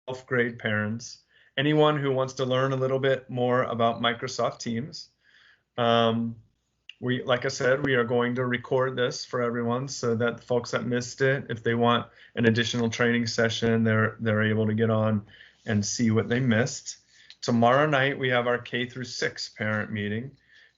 12th grade parents, anyone who wants to learn a little bit more about Microsoft Teams. Um, like I said, we are going to record this for everyone so that the folks that missed it, if they want an additional training session, they're able to get on and see what they missed. Tomorrow night we have our K through 6 parent meeting.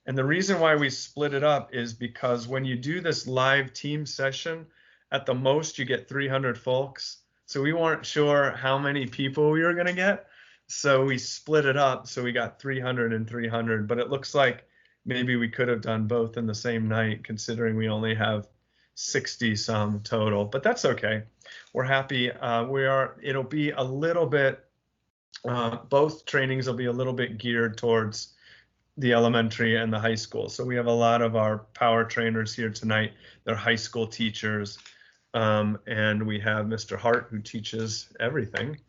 And the reason why we split it up is because when you do this live team session, at the most you get 300 folks. So we weren't sure how many people we were going to get. So we split it up. So we got 300 and 300, but it looks like maybe we could have done both in the same night, considering we only have 60 some total, but that's okay. We're happy. It'll be a little bit, both trainings will be a little bit geared towards the elementary and the high school. So we have a lot of our power trainers here tonight. They're high school teachers. And we have Mr. Hart, who teaches everything.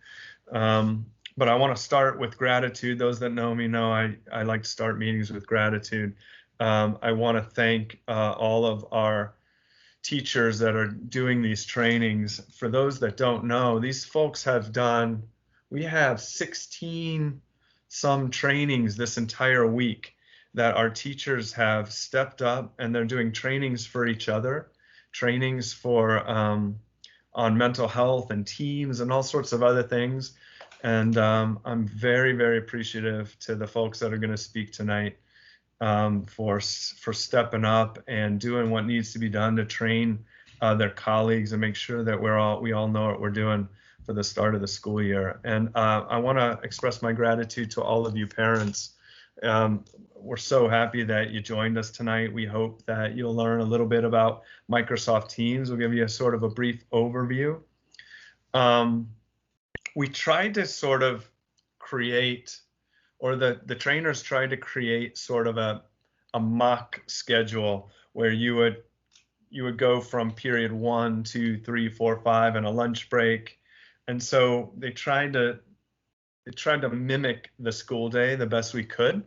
But I want to start with gratitude. Those that know me know I like to start meetings with gratitude. I want to thank all of our teachers that are doing these trainings. For those that don't know, these folks we have 16 some trainings this entire week that our teachers have stepped up, and they're doing trainings for each other, trainings for on mental health and teams and all sorts of other things. And I'm very, very appreciative to the folks that are going to speak tonight for stepping up and doing what needs to be done to train their colleagues and make sure that we all know what we're doing for the start of the school year. And I want to express my gratitude to all of you parents. We're so happy that you joined us tonight. We hope that you'll learn a little bit about Microsoft Teams. We'll give you a sort of a brief overview. We tried to sort of create, or the trainers tried to create sort of a mock schedule where you would go from period 1, 2, 3, 4, 5 and a lunch break. And so they tried to mimic the school day the best we could.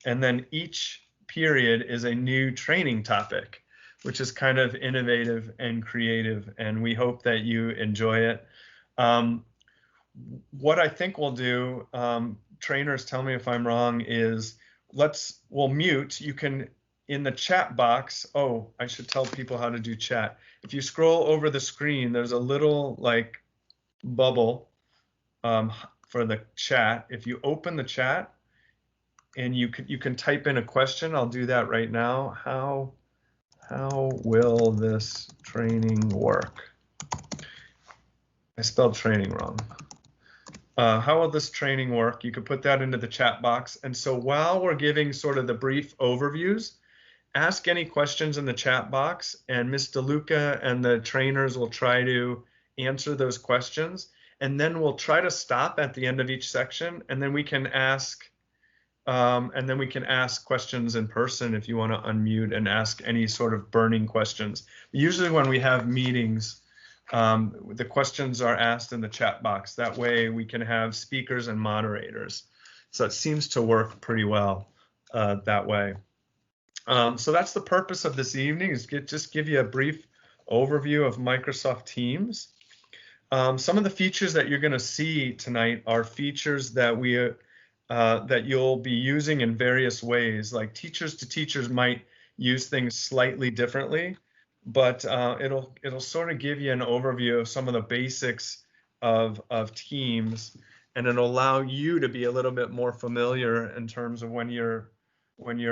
And then each period is a new training topic, which is kind of innovative and creative. And we hope that you enjoy it. What I think we'll do, trainers tell me if I'm wrong, is we'll mute. You can, in the chat box, I should tell people how to do chat. If you scroll over the screen, there's a little like bubble for the chat. If you open the chat and you can type in a question, I'll do that right now. How will this training work? I spelled training wrong. How will this training work? You could put that into the chat box. And so while we're giving sort of the brief overviews, ask any questions in the chat box, and Ms. DeLuca and the trainers will try to answer those questions. And then we'll try to stop at the end of each section, and then we can ask questions in person if you want to unmute and ask any sort of burning questions. Usually when we have meetings, the questions are asked in the chat box. That way we can have speakers and moderators. So it seems to work pretty well that way. So that's the purpose of this evening, is just give you a brief overview of Microsoft Teams. Some of the features that you're going to see tonight are features that that you'll be using in various ways. Like teachers to teachers might use things slightly differently, but it'll sort of give you an overview of some of the basics of Teams, and it'll allow you to be a little bit more familiar in terms of when you're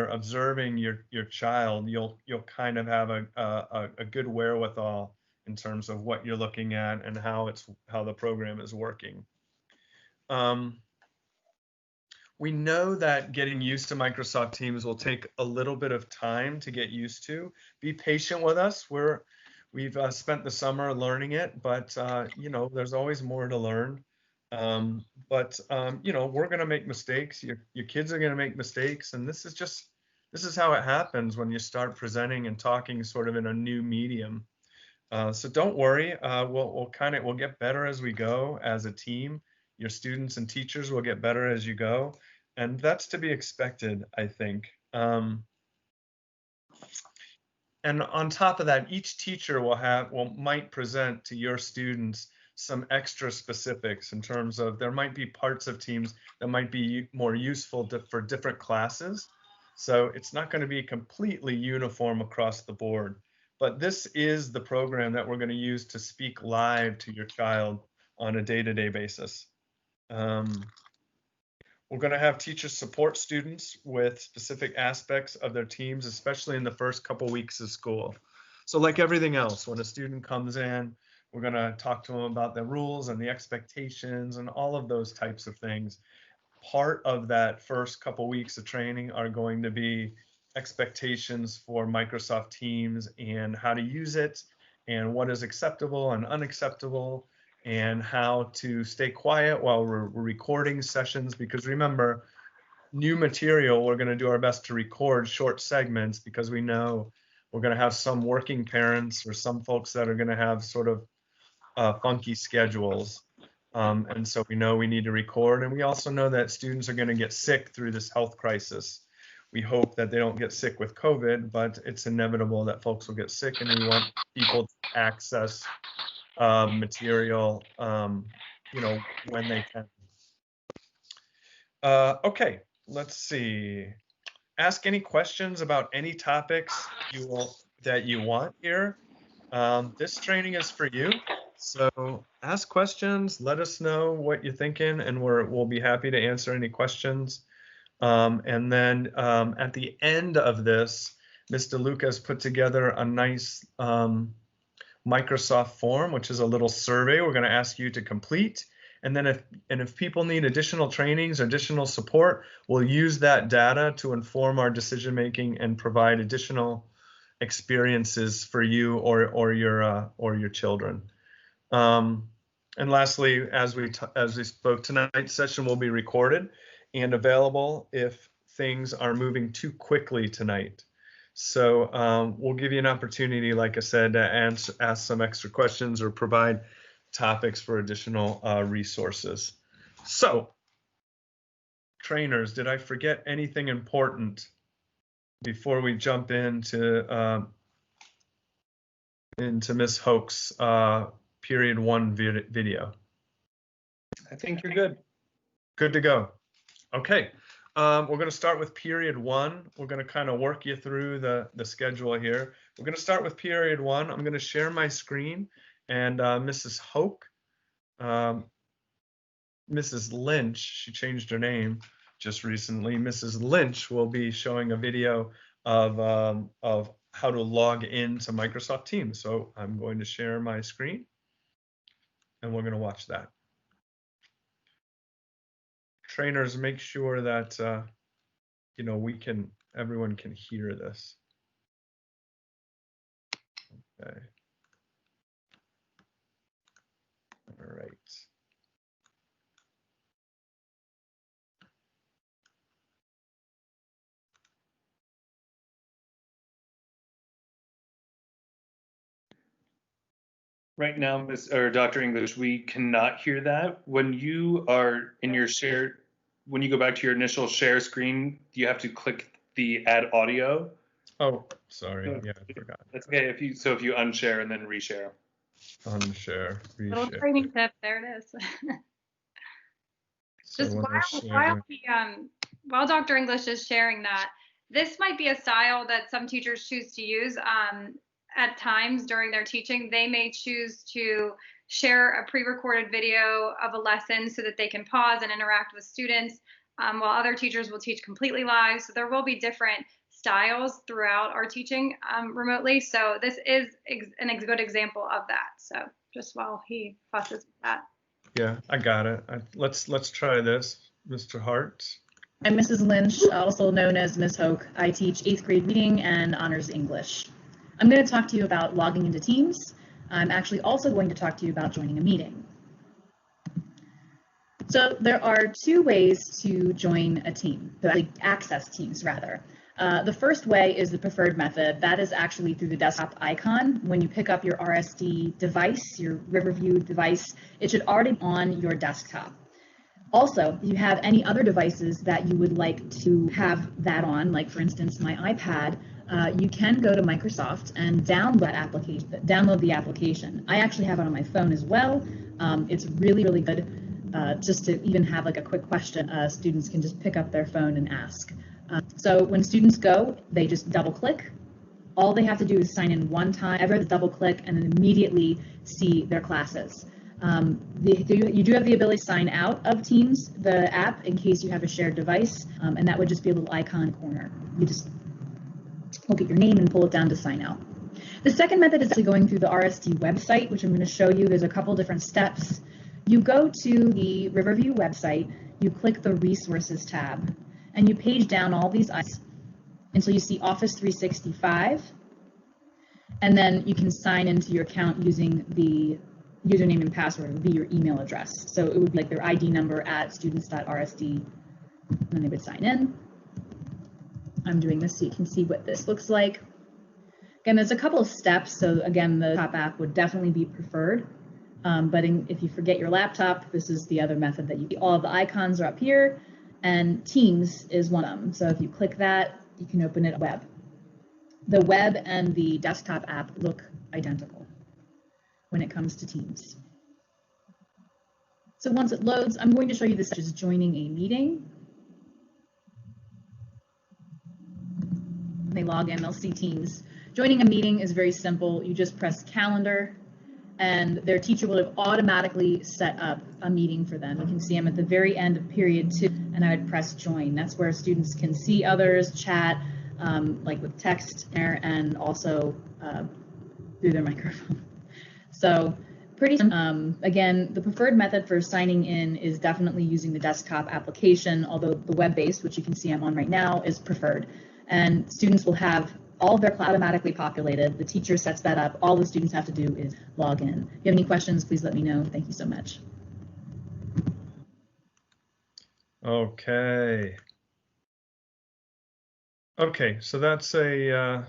observing your child, you'll kind of have a good wherewithal in terms of what you're looking at and how the program is working. We know that getting used to Microsoft Teams will take a little bit of time to get used to. Be patient with us. We've spent the summer learning it, but there's always more to learn. We're going to make mistakes. Your kids are going to make mistakes, and this is how it happens when you start presenting and talking sort of in a new medium. So don't worry. We'll get better as we go as a team. Your students and teachers will get better as you go, and that's to be expected, I think. And on top of that, each teacher might present to your students some extra specifics in terms of there might be parts of Teams that might be more useful for different classes. So it's not going to be completely uniform across the board. But this is the program that we're going to use to speak live to your child on a day-to-day basis. We're going to have teachers support students with specific aspects of their teams, especially in the first couple weeks of school. So like everything else, when a student comes in, we're going to talk to them about the rules and the expectations and all of those types of things. Part of that first couple weeks of training are going to be expectations for Microsoft Teams and how to use it and what is acceptable and unacceptable and how to stay quiet while we're recording sessions, because remember, new material, we're going to do our best to record short segments because we know we're going to have some working parents or some folks that are going to have sort of funky schedules. And so we know we need to record, and we also know that students are going to get sick through this health crisis. We hope that they don't get sick with COVID, but it's inevitable that folks will get sick, and we want people to access material, you know, when they can. Okay, let's see. Ask any questions about any topics that you want here. This training is for you, so ask questions. Let us know what you're thinking, and we'll be happy to answer any questions. And then at the end of this, Mr. Luca has put together a nice Microsoft form, which is a little survey we're going to ask you to complete. And then if people need additional trainings or additional support, we'll use that data to inform our decision making and provide additional experiences for you or your children. And lastly, as we spoke, tonight's session will be recorded and available if things are moving too quickly tonight. So we'll give you an opportunity, like I said, to ask some extra questions or provide topics for additional resources. So, trainers, did I forget anything important before we jump into Ms. Hoke's period 1 video? I think you're good. Good to go. Okay. We're going to start with period 1. We're going to kind of work you through the schedule here. We're going to start with period 1. I'm going to share my screen, and Mrs. Hoke, Mrs. Lynch, she changed her name just recently. Mrs. Lynch will be showing a video of how to log into Microsoft Teams. So I'm going to share my screen, and we're going to watch that. Trainers, make sure that you know, everyone can hear this. Okay. All right. Right now, Dr. English, we cannot hear that. When you are in your share, when you go back to your initial share screen, you have to click the add audio. Oh, sorry. Yeah, I forgot. That's okay. If you unshare and then reshare. Unshare, reshare. Little training tip. There it is. So Just while Dr. English is sharing that, this might be a style that some teachers choose to use. At times during their teaching, they may choose to share a pre-recorded video of a lesson so that they can pause and interact with students, while other teachers will teach completely live. So there will be different styles throughout our teaching remotely. So this is a good example of that. So just while he fusses with that. Yeah, I got it. Let's try this, Mr. Hart. I'm Mrs. Lynch, also known as Ms. Hoke. I teach 8th grade reading and honors English. I'm going to talk to you about logging into Teams. I'm actually also going to talk to you about joining a meeting. So there are 2 ways to join a team, to access Teams rather. The first way is the preferred method. That is actually through the desktop icon. When you pick up your RSD device, your Riverview device, it should already be on your desktop. Also, if you have any other devices that you would like to have that on, like for instance my iPad, you can go to Microsoft and download the application. I actually have it on my phone as well. It's really, really good. Just to even have like a quick question, students can just pick up their phone and ask. So when students go, they just double click. All they have to do is sign in one time, ever double click, and then immediately see their classes. You do have the ability to sign out of Teams, the app, in case you have a shared device, and that would just be a little icon in the corner. You just look at your name and pull it down to sign out. The second method is actually going through the RSD website, which I'm going to show you. There's a couple different steps. You go to the Riverview website, you click the Resources tab, and you page down all these items until you see Office 365, and then you can sign into your account using the username and password. It would be your email address. So it would be like their ID number at students.rsd, and then they would sign in. I'm doing this so you can see what this looks like. Again, there's a couple of steps. So again, the top app would definitely be preferred. If you forget your laptop, this is the other method that all of the icons are up here, and Teams is one of them. So if you click that, you can open it web. The web and the desktop app look identical when it comes to Teams. So once it loads, I'm going to show you this is joining a meeting. When they log in, they'll see Teams. Joining a meeting is very simple. You just press calendar, and their teacher will have automatically set up a meeting for them. You can see them at the very end of period 2, and I would press join. That's where students can see others, chat, like with text there, and also through their microphone. So pretty again, the preferred method for signing in is definitely using the desktop application, although the web-based, which you can see I'm on right now, is preferred. And students will have all of their class automatically populated. The teacher sets that up. All the students have to do is log in. If you have any questions, please let me know. Thank you so much. Okay. Okay, so that's a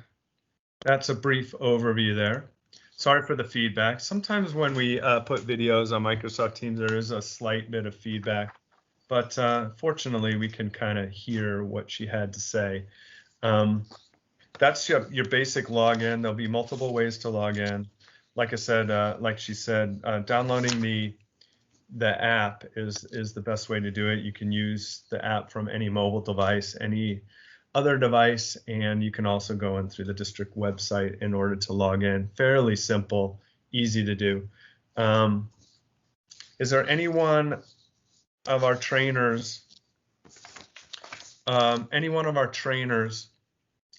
brief overview there. Sorry for the feedback. Sometimes when we put videos on Microsoft Teams, there is a slight bit of feedback, but fortunately we can kind of hear what she had to say. That's your basic login. There'll be multiple ways to log in. Like I said, like she said, downloading the app is the best way to do it. You can use the app from any mobile device, any other device, and you can also go in through the district website in order to log in. Fairly simple, easy to do. Is there any one of our trainers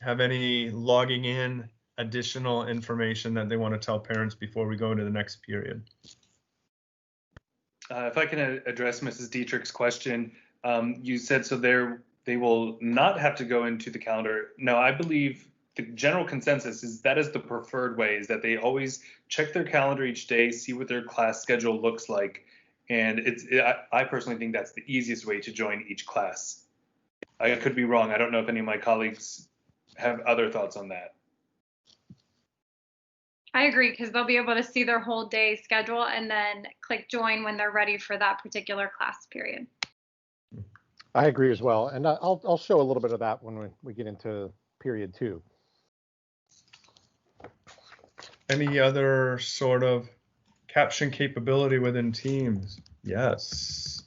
have any logging in additional information that they want to tell parents before we go into the next period? If I can address Mrs. Dietrich's question, you said so they will not have to go into the calendar. No, I believe the general consensus is that is the preferred way, is that they always check their calendar each day, see what their class schedule looks like, and I personally think that's the easiest way to join each class. I could be wrong. I don't know if any of my colleagues have other thoughts on that. I agree, because they'll be able to see their whole day schedule and then click join when they're ready for that particular class period. I agree as well, and I'll show a little bit of that when we get into period 2. Any other sort of caption capability within Teams? Yes.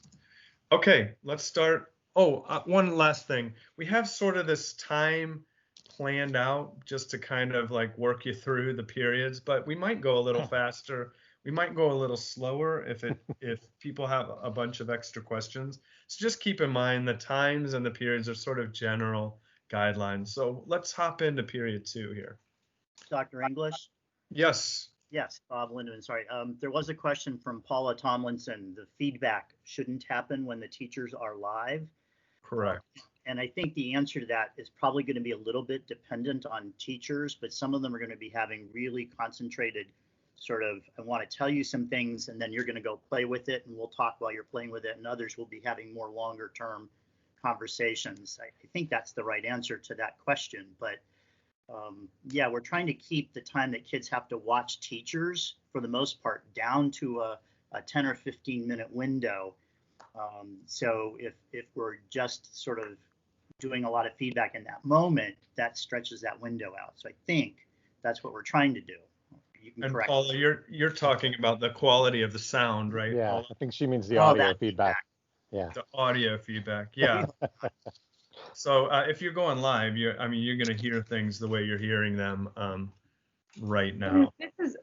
Okay, let's start. Oh, one last thing. We have sort of this time planned out just to kind of like work you through the periods, but we might go a little faster. We might go a little slower if people have a bunch of extra questions. So just keep in mind the times and the periods are sort of general guidelines. So let's hop into period 2 here. Dr. English? Yes. Yes, Bob Lindeman, sorry. There was a question from Paula Tomlinson. The feedback shouldn't happen when the teachers are live. Correct. And I think the answer to that is probably going to be a little bit dependent on teachers, but some of them are going to be having really concentrated sort of, I want to tell you some things, and then you're going to go play with it, and we'll talk while you're playing with it, and others will be having more longer term conversations. I think that's the right answer to that question, but yeah, we're trying to keep the time that kids have to watch teachers, for the most part, down to a 10 or 15 minute window. So if we're just sort of doing a lot of feedback in that moment, that stretches that window out. So I think that's what we're trying to do. You can And correct Paula, you're talking about the quality of the sound, right? Yeah, Paula? I think she means the Oh, audio that feedback. Yeah. The audio feedback. Yeah. So if you're going live, I mean, you're going to hear things the way you're hearing them right now.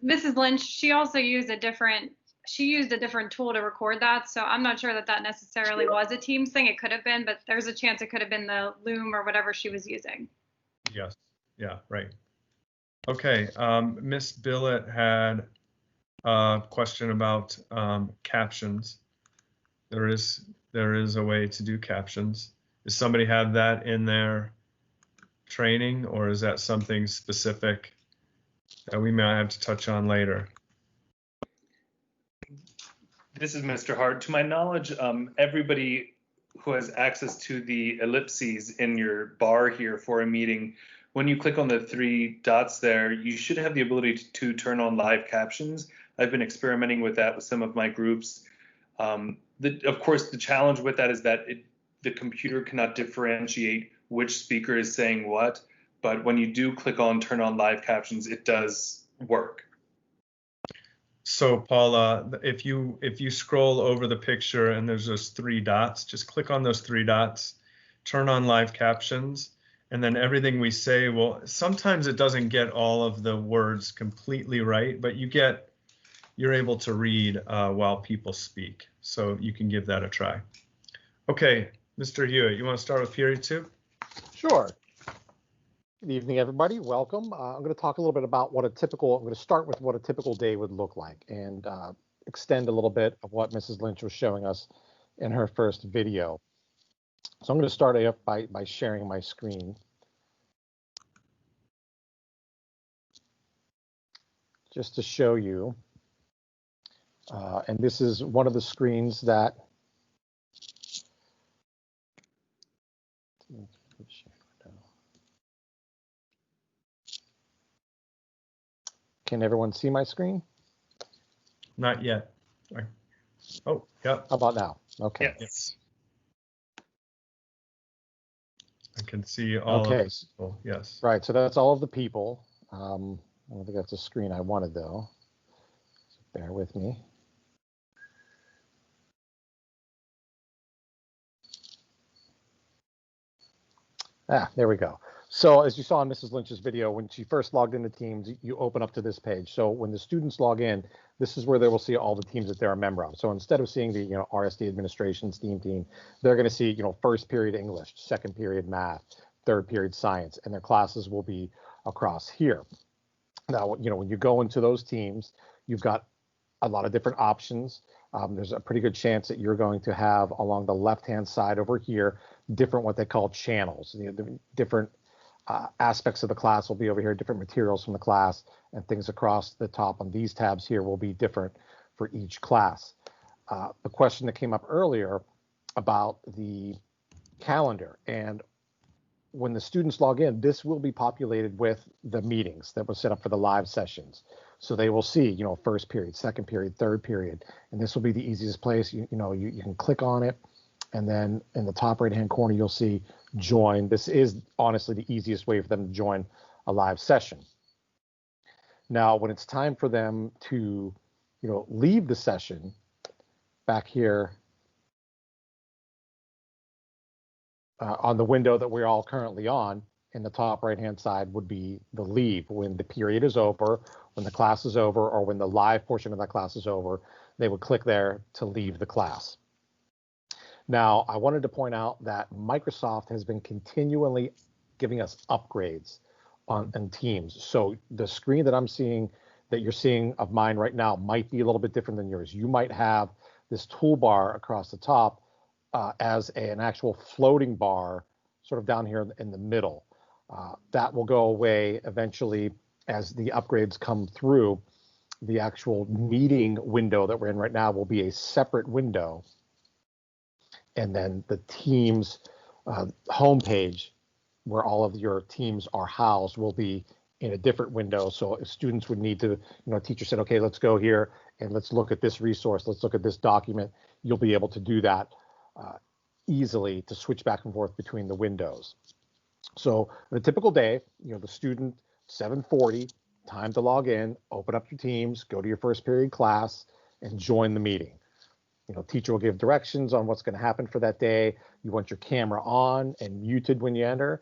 Mrs. Lynch, she also used a different tool to record that. So I'm not sure that necessarily was a Teams thing. It could have been, but there's a chance it could have been the Loom or whatever she was using. Yes. Yeah, right. Okay. Miss Billett had a question about captions. There is a way to do captions. Does somebody have that in their training, or is that something specific that we might have to touch on later? This is Mr. Hart. To my knowledge, everybody who has access to the ellipses in your bar here for a meeting, when you click on the 3 dots there, you should have the ability to turn on live captions. I've been experimenting with that with some of my groups. Of course, the challenge with that is that the computer cannot differentiate which speaker is saying what, but when you do click on turn on live captions, it does work. So Paula, if you scroll over the picture and there's those 3 dots, just click on those 3 dots, turn on live captions, and then everything we say will, sometimes it doesn't get all of the words completely right, but you're able to read while people speak. So you can give that a try. Okay, Mr. Hewitt, you want to start with period 2? Sure. Good evening, everybody. Welcome. I'm going to talk a little bit about I'm going to start with what a typical day would look like and extend a little bit of what Mrs. Lynch was showing us in her first video. So I'm going to start off by sharing my screen. Just to show you. And this is one of the screens that Can everyone see my screen? Not yet. Oh, yeah. How about now? Okay. Yes. I can see all of the people. Yes. Right. So that's all of the people. I don't think that's a screen I wanted, though. So bear with me. There we go. So as you saw in Mrs. Lynch's video, when she first logged into Teams, you open up to this page. So when the students log in, this is where they will see all the teams that they're a member of. So instead of seeing the RSD administration STEAM team, they're going to see first period English, second period math, third period science, and their classes will be across here. Now, when you go into those teams, you've got a lot of different options. There's a pretty good chance that you're going to have along the left-hand side over here, different what they call channels. The different aspects of the class will be over here, different materials from the class, and things across the top on these tabs here will be different for each class. The question that came up earlier about the calendar, and when the students log in, this will be populated with the meetings that were set up for the live sessions. So they will see, first period, second period, third period, and this will be the easiest place. You can click on it, and then in the top right-hand corner, you'll see join. This is honestly the easiest way for them to join a live session. Now, when it's time for them to, leave the session, back here on the window that we're all currently on, in the top right-hand side would be the leave. When the period is over, when the class is over, or when the live portion of that class is over, they would click there to leave the class. Now, I wanted to point out that Microsoft has been continually giving us upgrades on Teams. So the screen that I'm seeing, that you're seeing of mine right now, might be a little bit different than yours. You might have this toolbar across the top as an actual floating bar, sort of down here in the middle. That will go away eventually as the upgrades come through. The actual meeting window that we're in right now will be a separate window. And then the Teams homepage, where all of your teams are housed, will be in a different window. So if students would need to, teacher said, okay, let's go here and let's look at this resource, let's look at this document, you'll be able to do that easily to switch back and forth between the windows. So on a typical day, the student, 7:40, time to log in, open up your Teams, go to your first period class, and join the meeting. Teacher will give directions on what's going to happen for that day. You want your camera on and muted when you enter.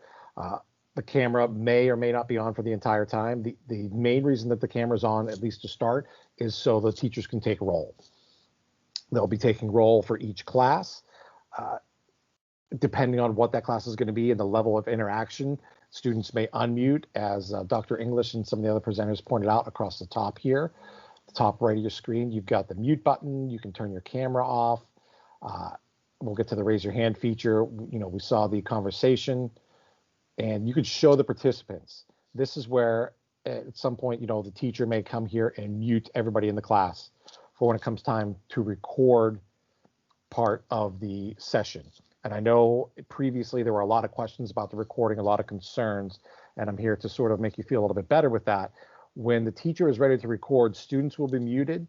The camera may or may not be on for the entire time. The main reason that the camera's on, at least to start, is so the teachers can take roll. They'll be taking roll for each class. Depending on what that class is going to be and the level of interaction, students may unmute, as Dr. English and some of the other presenters pointed out across the top here. The top right of your screen, you've got the mute button. You can turn your camera off. We'll get to the raise your hand feature. We saw the conversation, and you could show the participants. This is where at some point, the teacher may come here and mute everybody in the class for when it comes time to record part of the session. And I know previously there were a lot of questions about the recording, a lot of concerns, and I'm here to sort of make you feel a little bit better with that. When the teacher is ready to record, students will be muted.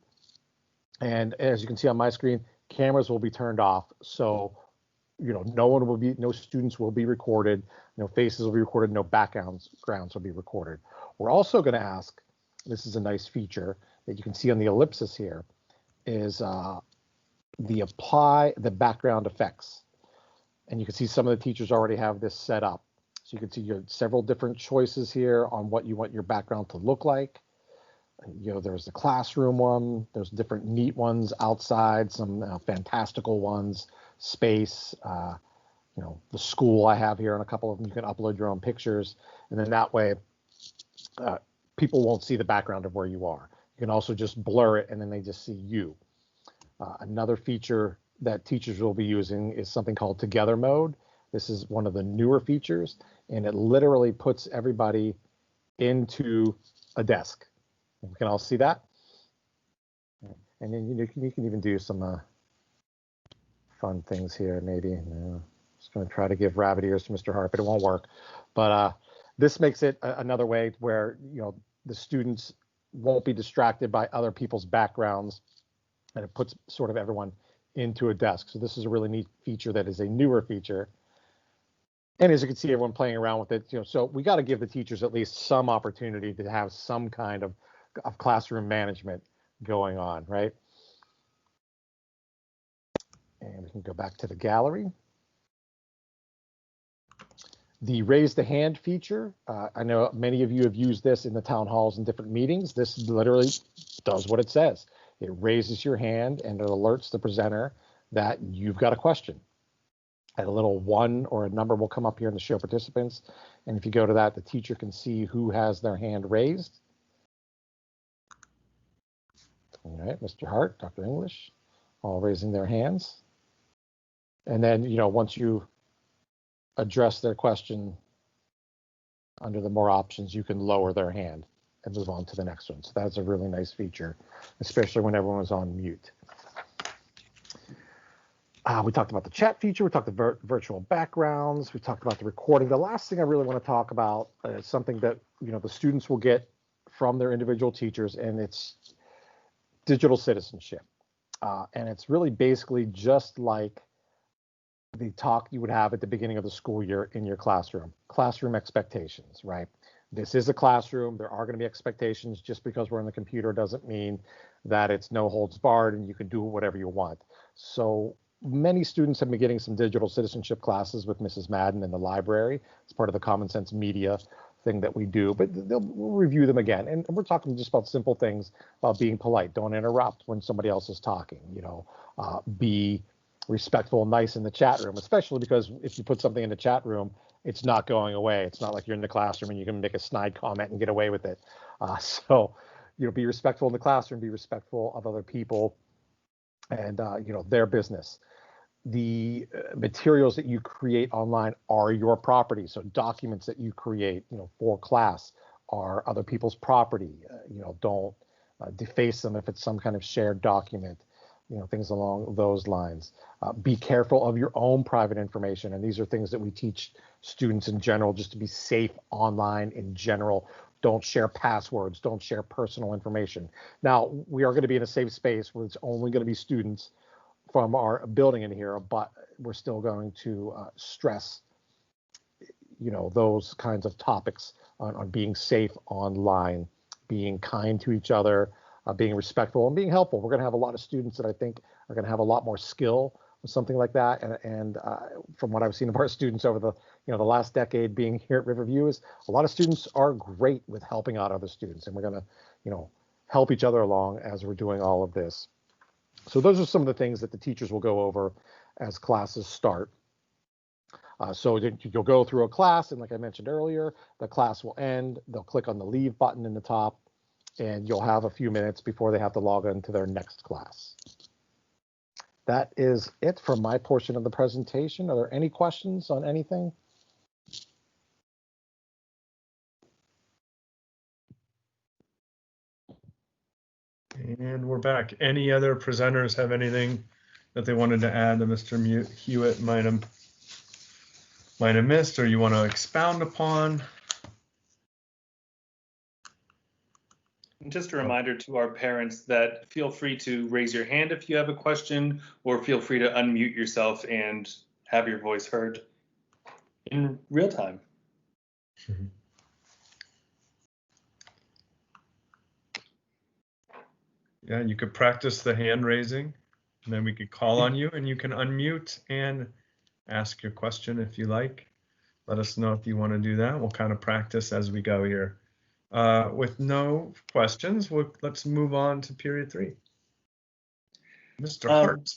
And as you can see on my screen, cameras will be turned off. So, no students will be recorded, no faces will be recorded, no backgrounds will be recorded. We're also going to ask, this is a nice feature that you can see on the ellipsis here, is the apply the background effects. And you can see some of the teachers already have this set up. So you can see you have several different choices here on what you want your background to look like. There's the classroom one, there's different neat ones outside, some fantastical ones, space, the school I have here, and a couple of them you can upload your own pictures. And then that way, people won't see the background of where you are. You can also just blur it and then they just see you. Another feature that teachers will be using is something called Together Mode. This is one of the newer features, and it literally puts everybody into a desk. We can all see that. And then you can even do some fun things here, maybe. Just going to try to give rabbit ears to Mr. Hart, but it won't work. But this makes it another way where the students won't be distracted by other people's backgrounds, and it puts sort of everyone into a desk. So this is a really neat feature that is a newer feature. And as you can see, everyone playing around with it. So we got to give the teachers at least some opportunity to have some kind of classroom management going on, right? And we can go back to the gallery. The raise the hand feature, I know many of you have used this in the town halls and different meetings. This literally does what it says. It raises your hand and it alerts the presenter that you've got a question. And a little 1 or a number will come up here in the show participants. And if you go to that, the teacher can see who has their hand raised. All right, Mr. Hart, Dr. English, all raising their hands. And then, once you address their question under the more options, you can lower their hand and move on to the next one. So that's a really nice feature, especially when everyone's on mute. We talked about the chat feature. We talked about virtual backgrounds. We talked about the recording. The last thing I really want to talk about is something that the students will get from their individual teachers, and it's digital citizenship. And it's really basically just like the talk you would have at the beginning of the school year in your classroom. Classroom expectations, right? This is a classroom. There are going to be expectations. Just because we're on the computer doesn't mean that it's no holds barred and you can do whatever you want. So many students have been getting some digital citizenship classes with Mrs. Madden in the library. It's part of the Common Sense Media thing that we do, but we'll review them again. And we're talking just about simple things about being polite. Don't interrupt when somebody else is talking, be respectful and nice in the chat room, especially because if you put something in the chat room, it's not going away. It's not like you're in the classroom and you can make a snide comment and get away with it. So be respectful in the classroom, be respectful of other people and, their business. The materials that you create online are your property. So documents that you create, for class are other people's property. Don't deface them if it's some kind of shared document, things along those lines. Be careful of your own private information. And these are things that we teach students in general, just to be safe online in general. Don't share passwords. Don't share personal information. Now, we are going to be in a safe space where it's only going to be students from our building in here, but we're still going to stress, those kinds of topics on being safe online, being kind to each other, being respectful, and being helpful. We're going to have a lot of students that I think are going to have a lot more skill with something like that. And from what I've seen of our students over the last decade being here at Riverview, is a lot of students are great with helping out other students, and we're going to, help each other along as we're doing all of this. So those are some of the things that the teachers will go over as classes start. So you'll go through a class, and like I mentioned earlier, the class will end. They'll click on the leave button in the top, and you'll have a few minutes before they have to log into their next class. That is it for my portion of the presentation. Are there any questions on anything? And we're back. Any other presenters have anything that they wanted to add that Mr. Hewitt might have missed, or you want to expound upon? And just a reminder to our parents that feel free to raise your hand if you have a question, or feel free to unmute yourself and have your voice heard in real time. Yeah, you could practice the hand raising, and then we could call on you, and you can unmute and ask your question if you like. Let us know if you want to do that. We'll kind of practice as we go here. With no questions, let's move on to period 3. Mr. Hart.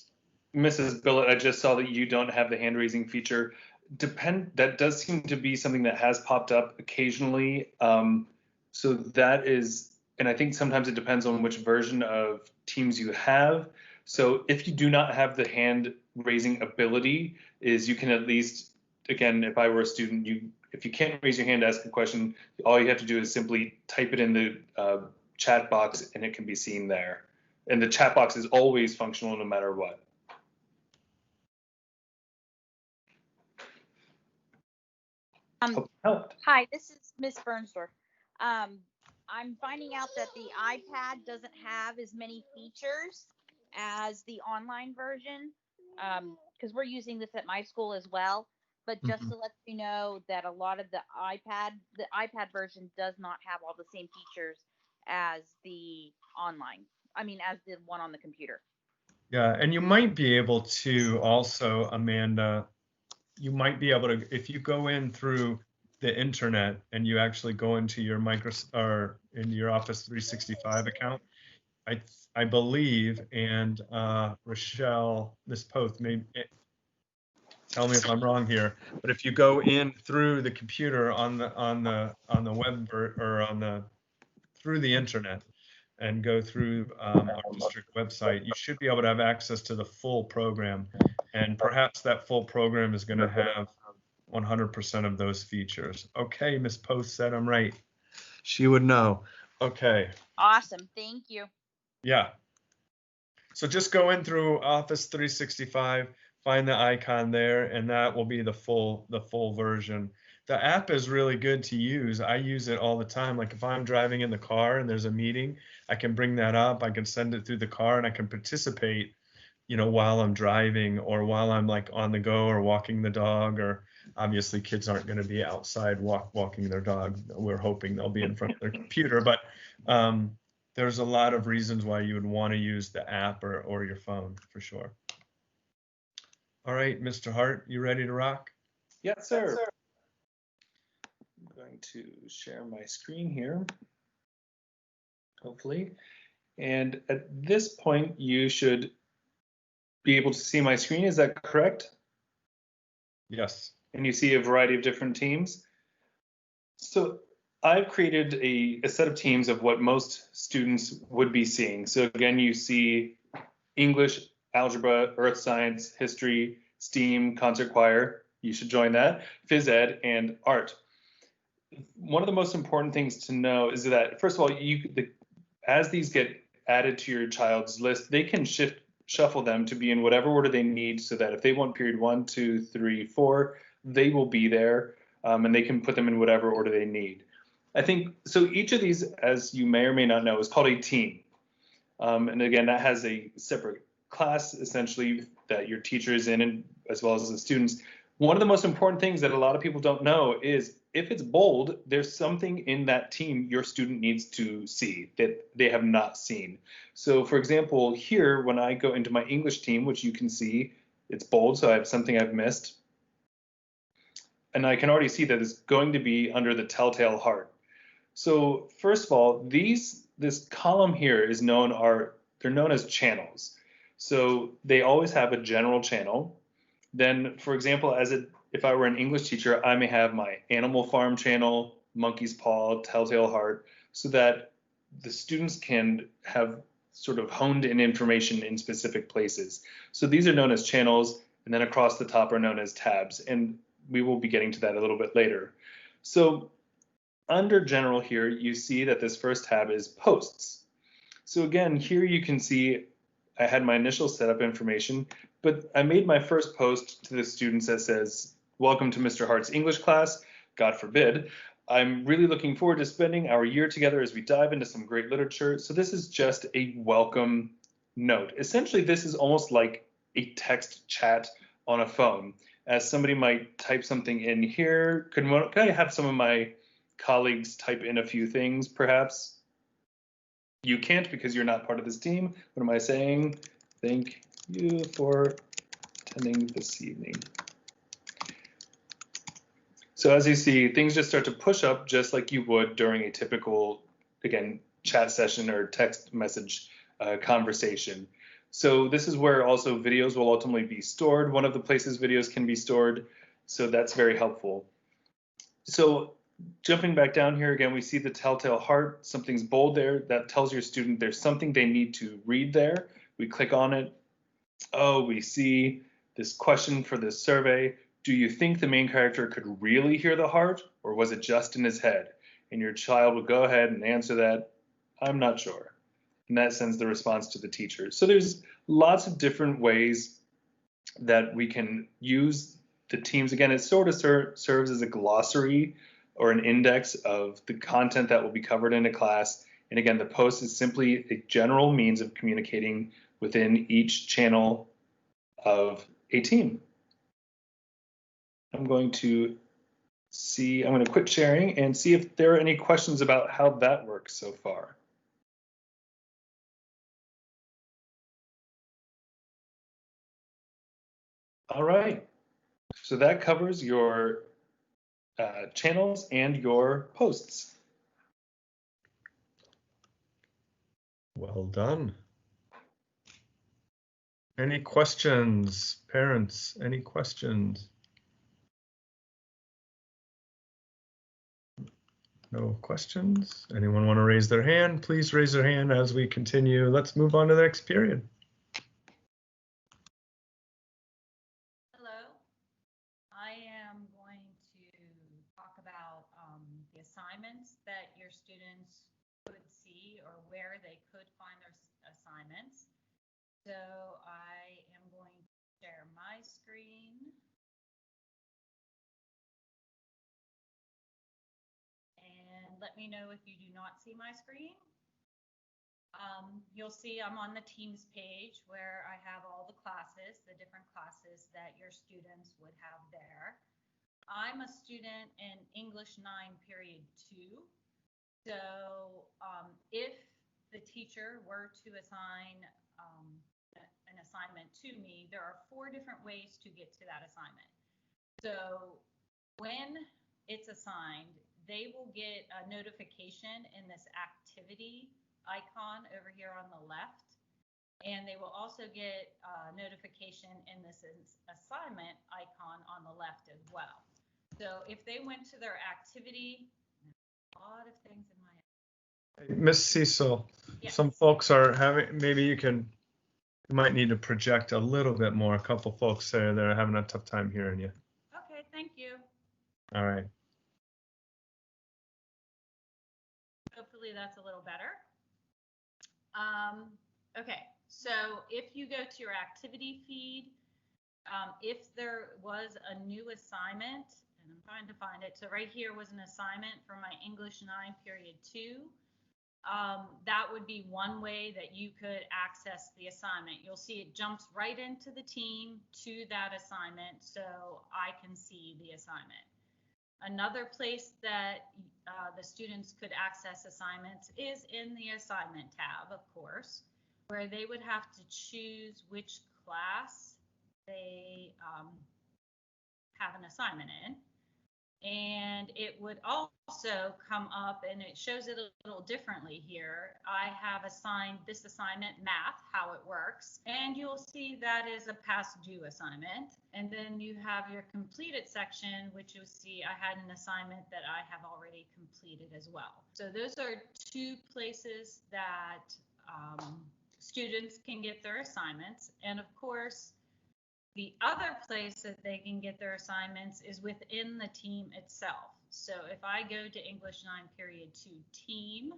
Mrs. Billett, I just saw that you don't have the hand raising feature. That does seem to be something that has popped up occasionally. So that is, and I think sometimes it depends on which version of Teams you have. So if you do not have the hand raising ability, you can at least, again, if I were a student, if you can't raise your hand to ask a question, all you have to do is simply type it in the chat box, and it can be seen there. And the chat box is always functional no matter what. Hi, this is Miss Bernsdorf. I'm finding out that the iPad doesn't have as many features as the online version, because we're using this at my school as well. But just to let you know that a lot of the iPad version does not have all the same features as the online. As the one on the computer. Yeah, and you might be able to also, Amanda, you might be able to, if you go in through the internet and you actually go into your in your Office 365 account, I believe, and Rochelle, Miss Poth, maybe tell me if I'm wrong here, but if you go in through the computer on the web or through the internet and go through our district website, you should be able to have access to the full program, and perhaps that full program is going to have 100% of those features. Okay, Miss Post said I'm right. She would know. Okay. Awesome. Thank you. Yeah. So just go in through Office 365, find the icon there, and that will be the full version. The app is really good to use. I use it all the time. Like if I'm driving in the car and there's a meeting, I can bring that up. I can send it through the car, and I can participate, while I'm driving or while I'm like on the go or walking the dog. Or obviously kids aren't going to be outside walking their dog. We're hoping they'll be in front of their computer, but there's a lot of reasons why you would want to use the app or your phone for sure. All right, Mr. Hart, you ready to rock? Yes, sir. Yes, sir. I'm going to share my screen here, hopefully. And at this point, you should be able to see my screen. Is that correct? Yes. And you see a variety of different teams. So I've created a set of teams of what most students would be seeing. So again, you see English, algebra, earth science, history, STEAM, concert choir. You should join that. Phys ed and art. One of the most important things to know is that, first of all, as these get added to your child's list, they can shuffle them to be in whatever order they need, so that if they want period 1, 2, 3, 4, they will be there, and they can put them in whatever order they need. I think so. Each of these, as you may or may not know, is called a team, and again, that has a separate class essentially that your teacher is in, and as well as the students, one of the most important things that a lot of people don't know is if it's bold, there's something in that team your student needs to see that they have not seen. So for example, here, when I go into my English team, which you can see, it's bold, so I have something I've missed. And I can already see that it's going to be under the telltale heart. So first of all, this column here is they're known as channels. So they always have a general channel. Then, for example, if I were an English teacher, I may have my Animal Farm channel, Monkey's Paw, Telltale Heart, so that the students can have sort of honed in information in specific places. So these are known as channels, and then across the top are known as tabs, and we will be getting to that a little bit later. So under general here, you see that this first tab is posts. So again, here you can see I had my initial setup information, but I made my first post to the students that says, welcome to Mr. Hart's English class, God forbid. I'm really looking forward to spending our year together as we dive into some great literature. So this is just a welcome note. Essentially, this is almost like a text chat on a phone, as somebody might type something in here. Can I have some of my colleagues type in a few things, perhaps? You can't because you're not part of this team. What am I saying? Thank you for attending this evening. So as you see, things just start to push up just like you would during a typical, again, chat session or text message conversation. So this is where also videos will ultimately be stored. One of the places videos can be stored. So that's very helpful. So jumping back down here again, we see the telltale heart. Something's bold there. That tells your student there's something they need to read there. We click on it. Oh, we see this question for this survey. Do you think the main character could really hear the heart, or was it just in his head? And your child will go ahead and answer that, I'm not sure. And that sends the response to the teacher. So there's lots of different ways that we can use the teams. Again, it sort of serves as a glossary or an index of the content that will be covered in a class. And again, the post is simply a general means of communicating within each channel of a team. I'm going to quit sharing and see if there are any questions about how that works so far. All right, so that covers your channels and your posts. Well done. Any questions, parents? Any questions? No questions? Anyone want to raise their hand? Please raise their hand as we continue. Let's move on to the next period. Hello. I am going to talk about the assignments that your students could see or where they could find their assignments. So I am going to share my screen. And let me know if you do not see my screen. You'll see I'm on the Teams page where I have all the classes, the different classes that your students would have there. I'm a student in English 9 period 2. So if the teacher were to assign an assignment to me, there are 4 different ways to get to that assignment. So when it's assigned, they will get a notification in this activity icon over here on the left, and they will also get a notification in this assignment icon on the left as well. So if they went to their activity, a lot of things in my Miss Cecil, yes. Some folks are having, you might need to project a little bit more. A couple folks there, they're having a tough time hearing you. Okay, thank you. All right. Hopefully that's a little better. Okay, so if you go to your activity feed, if there was a new assignment, and I'm trying to find it, so right here was an assignment for my English 9 period 2. that would be one way that you could access the assignment. You'll see it jumps right into the team to that assignment, so I can see the assignment. Another place that the students could access assignments is in the assignment tab, of course, where they would have to choose which class they have an assignment in. And it would also come up, and it shows it a little differently here. I have assigned this assignment, math, how it works, and you'll see that is a past due assignment. And then you have your completed section, which you'll see I had an assignment that I have already completed as well. So those are two places that students can get their assignments. And of course, the other place that they can get their assignments is within the team itself. So if I go to English 9 period 2 team,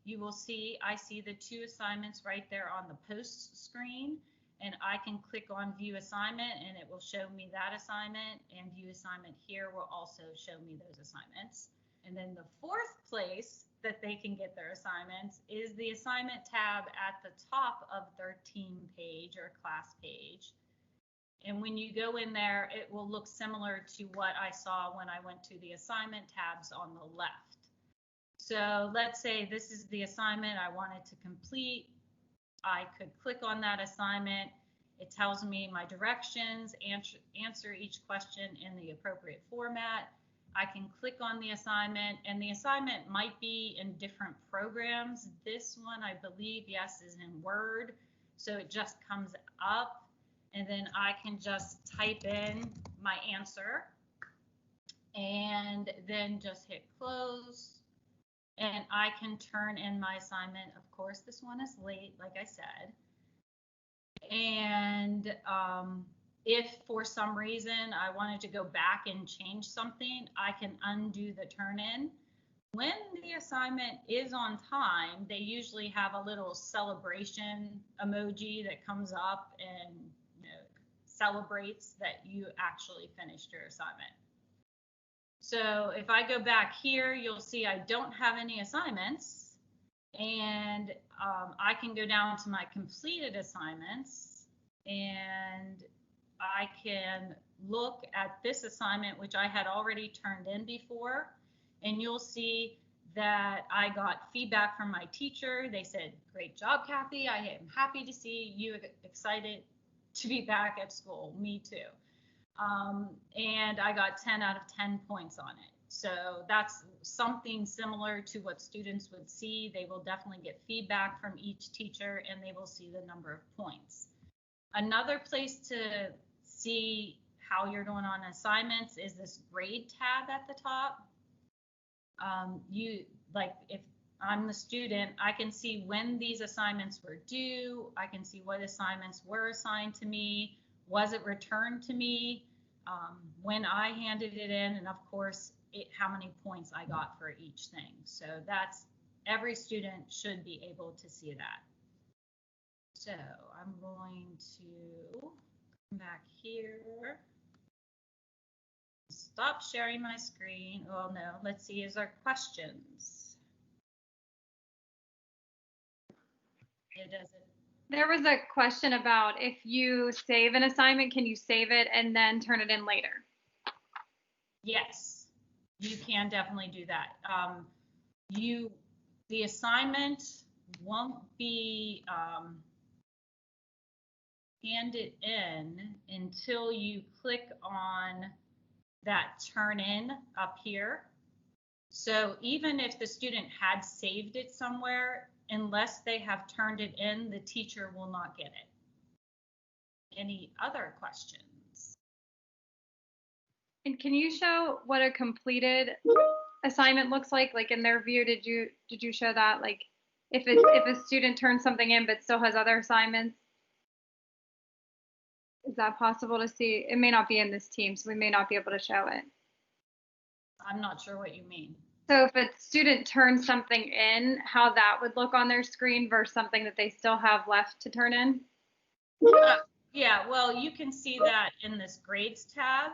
you will see I see the two assignments right there on the post screen, and I can click on view assignment and it will show me that assignment, and view assignment here will also show me those assignments. And then the fourth place that they can get their assignments is the assignment tab at the top of their team page or class page. And when you go in there, it will look similar to what I saw when I went to the assignment tabs on the left. So let's say this is the assignment I wanted to complete. I could click on that assignment. It tells me my directions, answer each question in the appropriate format. I can click on the assignment, and the assignment might be in different programs. This one, I believe, yes, is in Word. So it just comes up. And then I can just type in my answer and then just hit close. And I can turn in my assignment. Of course, this one is late, like I said. And if for some reason I wanted to go back and change something, I can undo the turn in. When the assignment is on time, they usually have a little celebration emoji that comes up and celebrates that you actually finished your assignment. So if I go back here, you'll see I don't have any assignments, and I can go down to my completed assignments, and I can look at this assignment, which I had already turned in before, and you'll see that I got feedback from my teacher. They said, "Great job, Kathy. I am happy to see you excited to be back at school." Me too. And I got 10 out of 10 points on it. So that's something similar to what students would see. They will definitely get feedback from each teacher, and they will see the number of points. Another place to see how you're doing on assignments is this grade tab at the top. If I'm the student, I can see when these assignments were due. I can see what assignments were assigned to me. Was it returned to me? When I handed it in, and of course, how many points I got for each thing. So that's, every student should be able to see that. So I'm going to come back here. Stop sharing my screen. Oh no, let's see, is there questions? It doesn't. There was a question about if you save an assignment, can you save it and then turn it in later? Yes, you can definitely do that. The assignment won't be handed in until you click on that turn in up here. So even if the student had saved it somewhere, unless they have turned it in, the teacher will not get it. Any other questions? And can you show what a completed assignment looks like? Like in their view, did you show that? Like if a student turns something in but still has other assignments, is that possible to see? It may not be in this team, so we may not be able to show it. I'm not sure what you mean. So if a student turns something in, how that would look on their screen versus something that they still have left to turn in? Yeah, well, you can see that in this grades tab.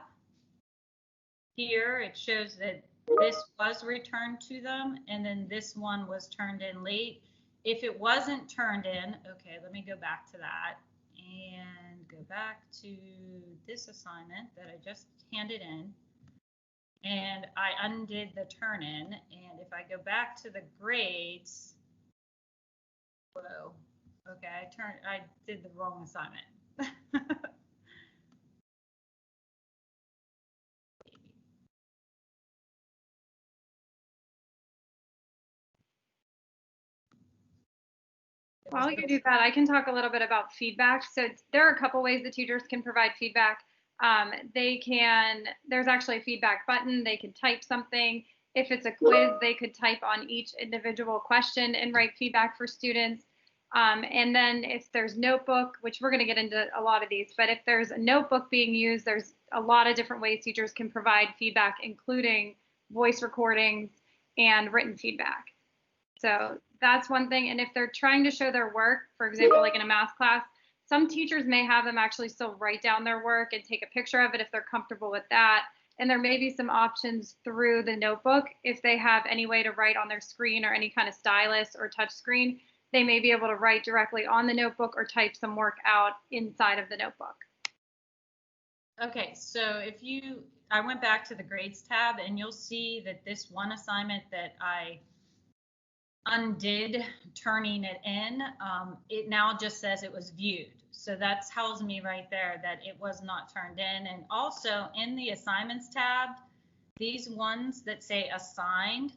Here it shows that this was returned to them, and then this one was turned in late. If it wasn't turned in, okay, let me go back to that and go back to this assignment that I just handed in. And I undid the turn in, and if I go back to the grades, whoa, okay, I did the wrong assignment. While you do that, I can talk a little bit about feedback. So there are a couple ways the teachers can provide feedback. There's actually a feedback button. They can type something. If it's a quiz, they could type on each individual question and write feedback for students. And then if there's notebook, which we're going to get into a lot of these, but if there's a notebook being used, there's a lot of different ways teachers can provide feedback, including voice recordings and written feedback. So that's one thing. And if they're trying to show their work, for example, like in a math class, some teachers may have them actually still write down their work and take a picture of it if they're comfortable with that. And there may be some options through the notebook. If they have any way to write on their screen or any kind of stylus or touch screen, they may be able to write directly on the notebook or type some work out inside of the notebook. Okay, so I went back to the grades tab, and you'll see that this one assignment that I undid turning it in, it now just says it was viewed. So that tells me right there that it was not turned in. And also in the assignments tab, these ones that say assigned,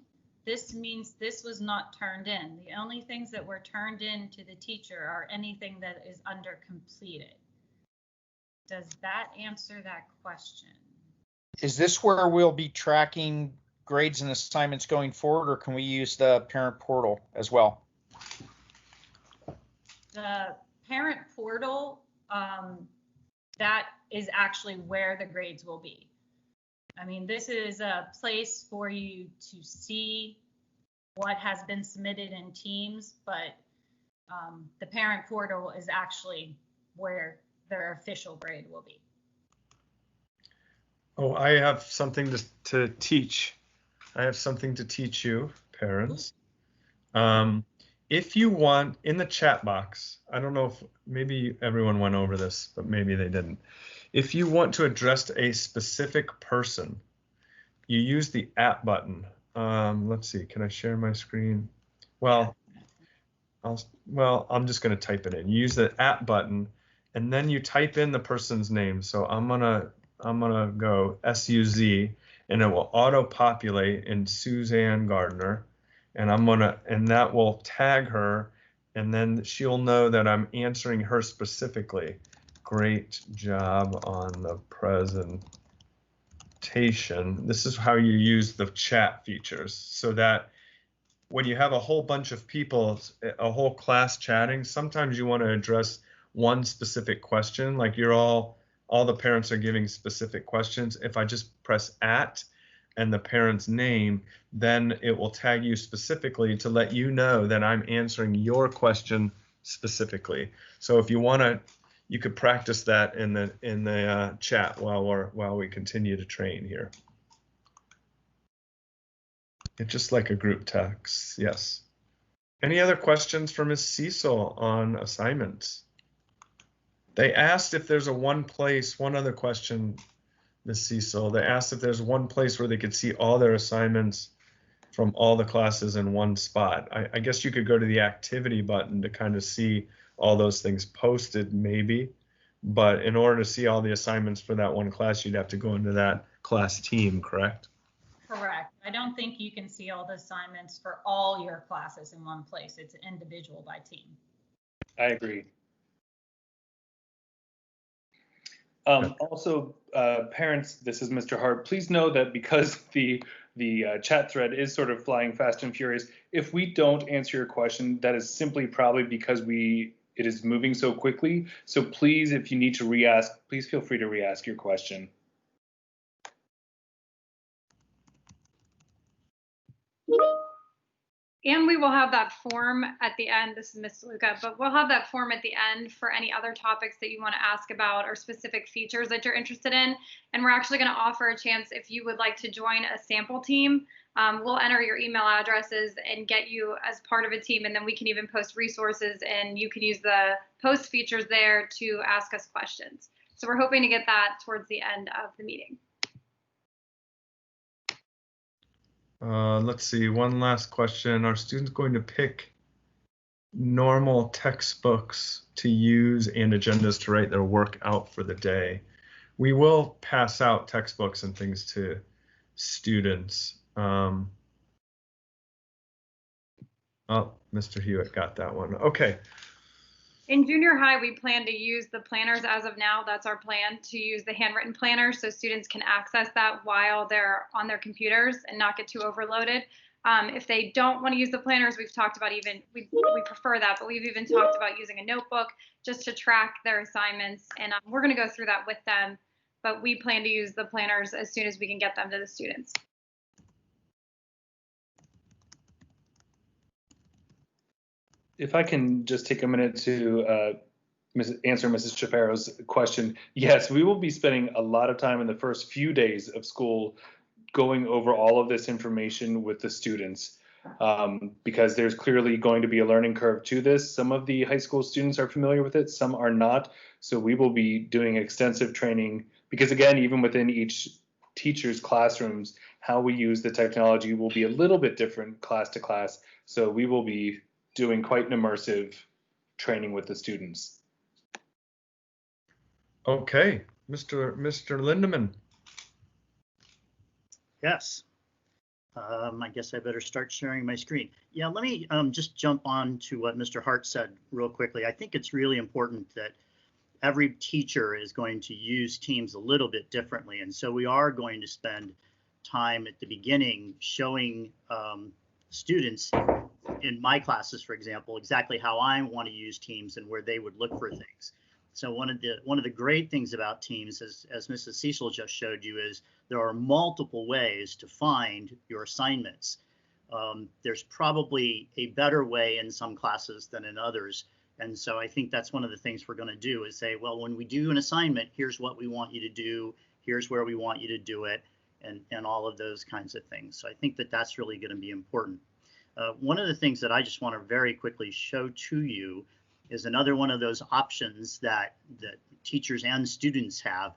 this means this was not turned in. The only things that were turned in to the teacher are anything that is under completed. Does that answer that question? Is this where we'll be tracking grades and assignments going forward, or can we use the parent portal as well? The parent portal, that is actually where the grades will be. I mean, this is a place for you to see what has been submitted in Teams, but the parent portal is actually where their official grade will be. Oh, I have something to teach. I have something to teach you, parents. If you want, in the chat box, I don't know if maybe everyone went over this, but maybe they didn't. If you want to address a specific person, you use the at button. Let's see, can I share my screen? Well, I'm just going to type it in. You use the at button, and then you type in the person's name. So I'm gonna go SUZ, and it will auto-populate in Suzanne Gardner, and that will tag her, and then she'll know that I'm answering her specifically. Great job on the presentation. This is how you use the chat features, so that when you have a whole bunch of people, a whole class chatting, sometimes you want to address one specific question, like all the parents are giving specific questions. If I just press at and the parent's name, then it will tag you specifically to let you know that I'm answering your question specifically. So if you want to, you could practice that in the chat while we continue to train here. It's just like a group text, yes. Any other questions for Ms. Cecil on assignments? They asked if there's one other question, Ms. Cecil. They asked if there's one place where they could see all their assignments from all the classes in one spot. I guess you could go to the activity button to kind of see all those things posted, maybe. But in order to see all the assignments for that one class, you'd have to go into that class team, correct? Correct. I don't think you can see all the assignments for all your classes in one place. It's individual by team. I agree. Also, parents, this is Mr. Hart. Please know that because the chat thread is sort of flying fast and furious, if we don't answer your question, that is simply probably because it is moving so quickly. So please, if you need to re-ask, please feel free to re-ask your question. And we will have that form at the end. This is Ms. Luca, but we'll have that form at the end for any other topics that you want to ask about or specific features that you're interested in. And we're actually going to offer a chance if you would like to join a sample team. We'll enter your email addresses and get you as part of a team, and then we can even post resources, and you can use the post features there to ask us questions. So we're hoping to get that towards the end of the meeting. Let's see, one last question. Are students going to pick normal textbooks to use and agendas to write their work out for the day? We will pass out textbooks and things to students. Oh, Mr. Hewitt got that one. Okay. In junior high, we plan to use the planners as of now. That's our plan, to use the handwritten planner so students can access that while they're on their computers and not get too overloaded. If they don't want to use the planners, we've talked about we prefer that, but we've even talked about using a notebook just to track their assignments. And we're going to go through that with them, but we plan to use the planners as soon as we can get them to the students. If I can just take a minute to answer Mrs. Chaparro's question. Yes, we will be spending a lot of time in the first few days of school going over all of this information with the students, because there's clearly going to be a learning curve to this. Some of the high school students are familiar with it, some are not. So we will be doing extensive training, because again, even within each teacher's classrooms, how we use the technology will be a little bit different class to class. So we will be doing quite an immersive training with the students. Okay, Mr. Lindeman. Yes. I guess I better start sharing my screen. Yeah, let me just jump on to what Mr. Hart said real quickly. I think it's really important that every teacher is going to use Teams a little bit differently. And so we are going to spend time at the beginning showing students in my classes, for example, exactly how I want to use Teams and where they would look for things. So one of the great things about Teams, as Mrs. Cecil just showed you, is there are multiple ways to find your assignments. There's probably a better way in some classes than in others. And so I think that's one of the things we're going to do is say, well, when we do an assignment, here's what we want you to do, here's where we want you to do it, and all of those kinds of things. So I think that that's really going to be important. One of the things that I just want to very quickly show to you is another one of those options that teachers and students have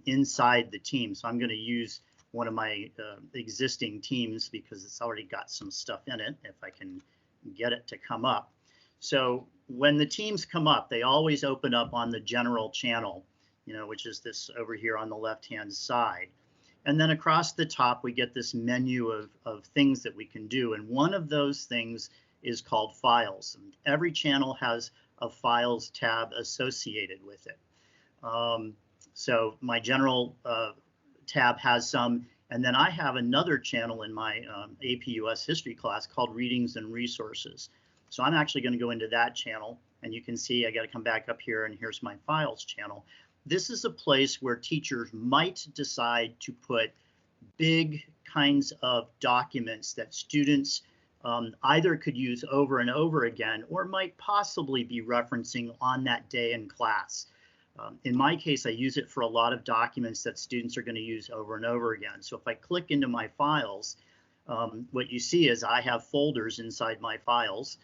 inside the team. So I'm going to use one of my existing teams because it's already got some stuff in it, if I can get it to come up. So when the teams come up, they always open up on the general channel, which is this over here on the left-hand side. And then across the top, we get this menu of things that we can do. And one of those things is called files. And every channel has a files tab associated with it. So my general tab has some, and then I have another channel in my AP US history class called Readings and Resources. So I'm actually going to go into that channel, and you can see I got to come back up here, and here's my files channel. This is a place where teachers might decide to put big kinds of documents that students either could use over and over again or might possibly be referencing on that day in class. In my case, I use it for a lot of documents that students are going to use over and over again. So if I click into my files, what you see is I have folders inside my files.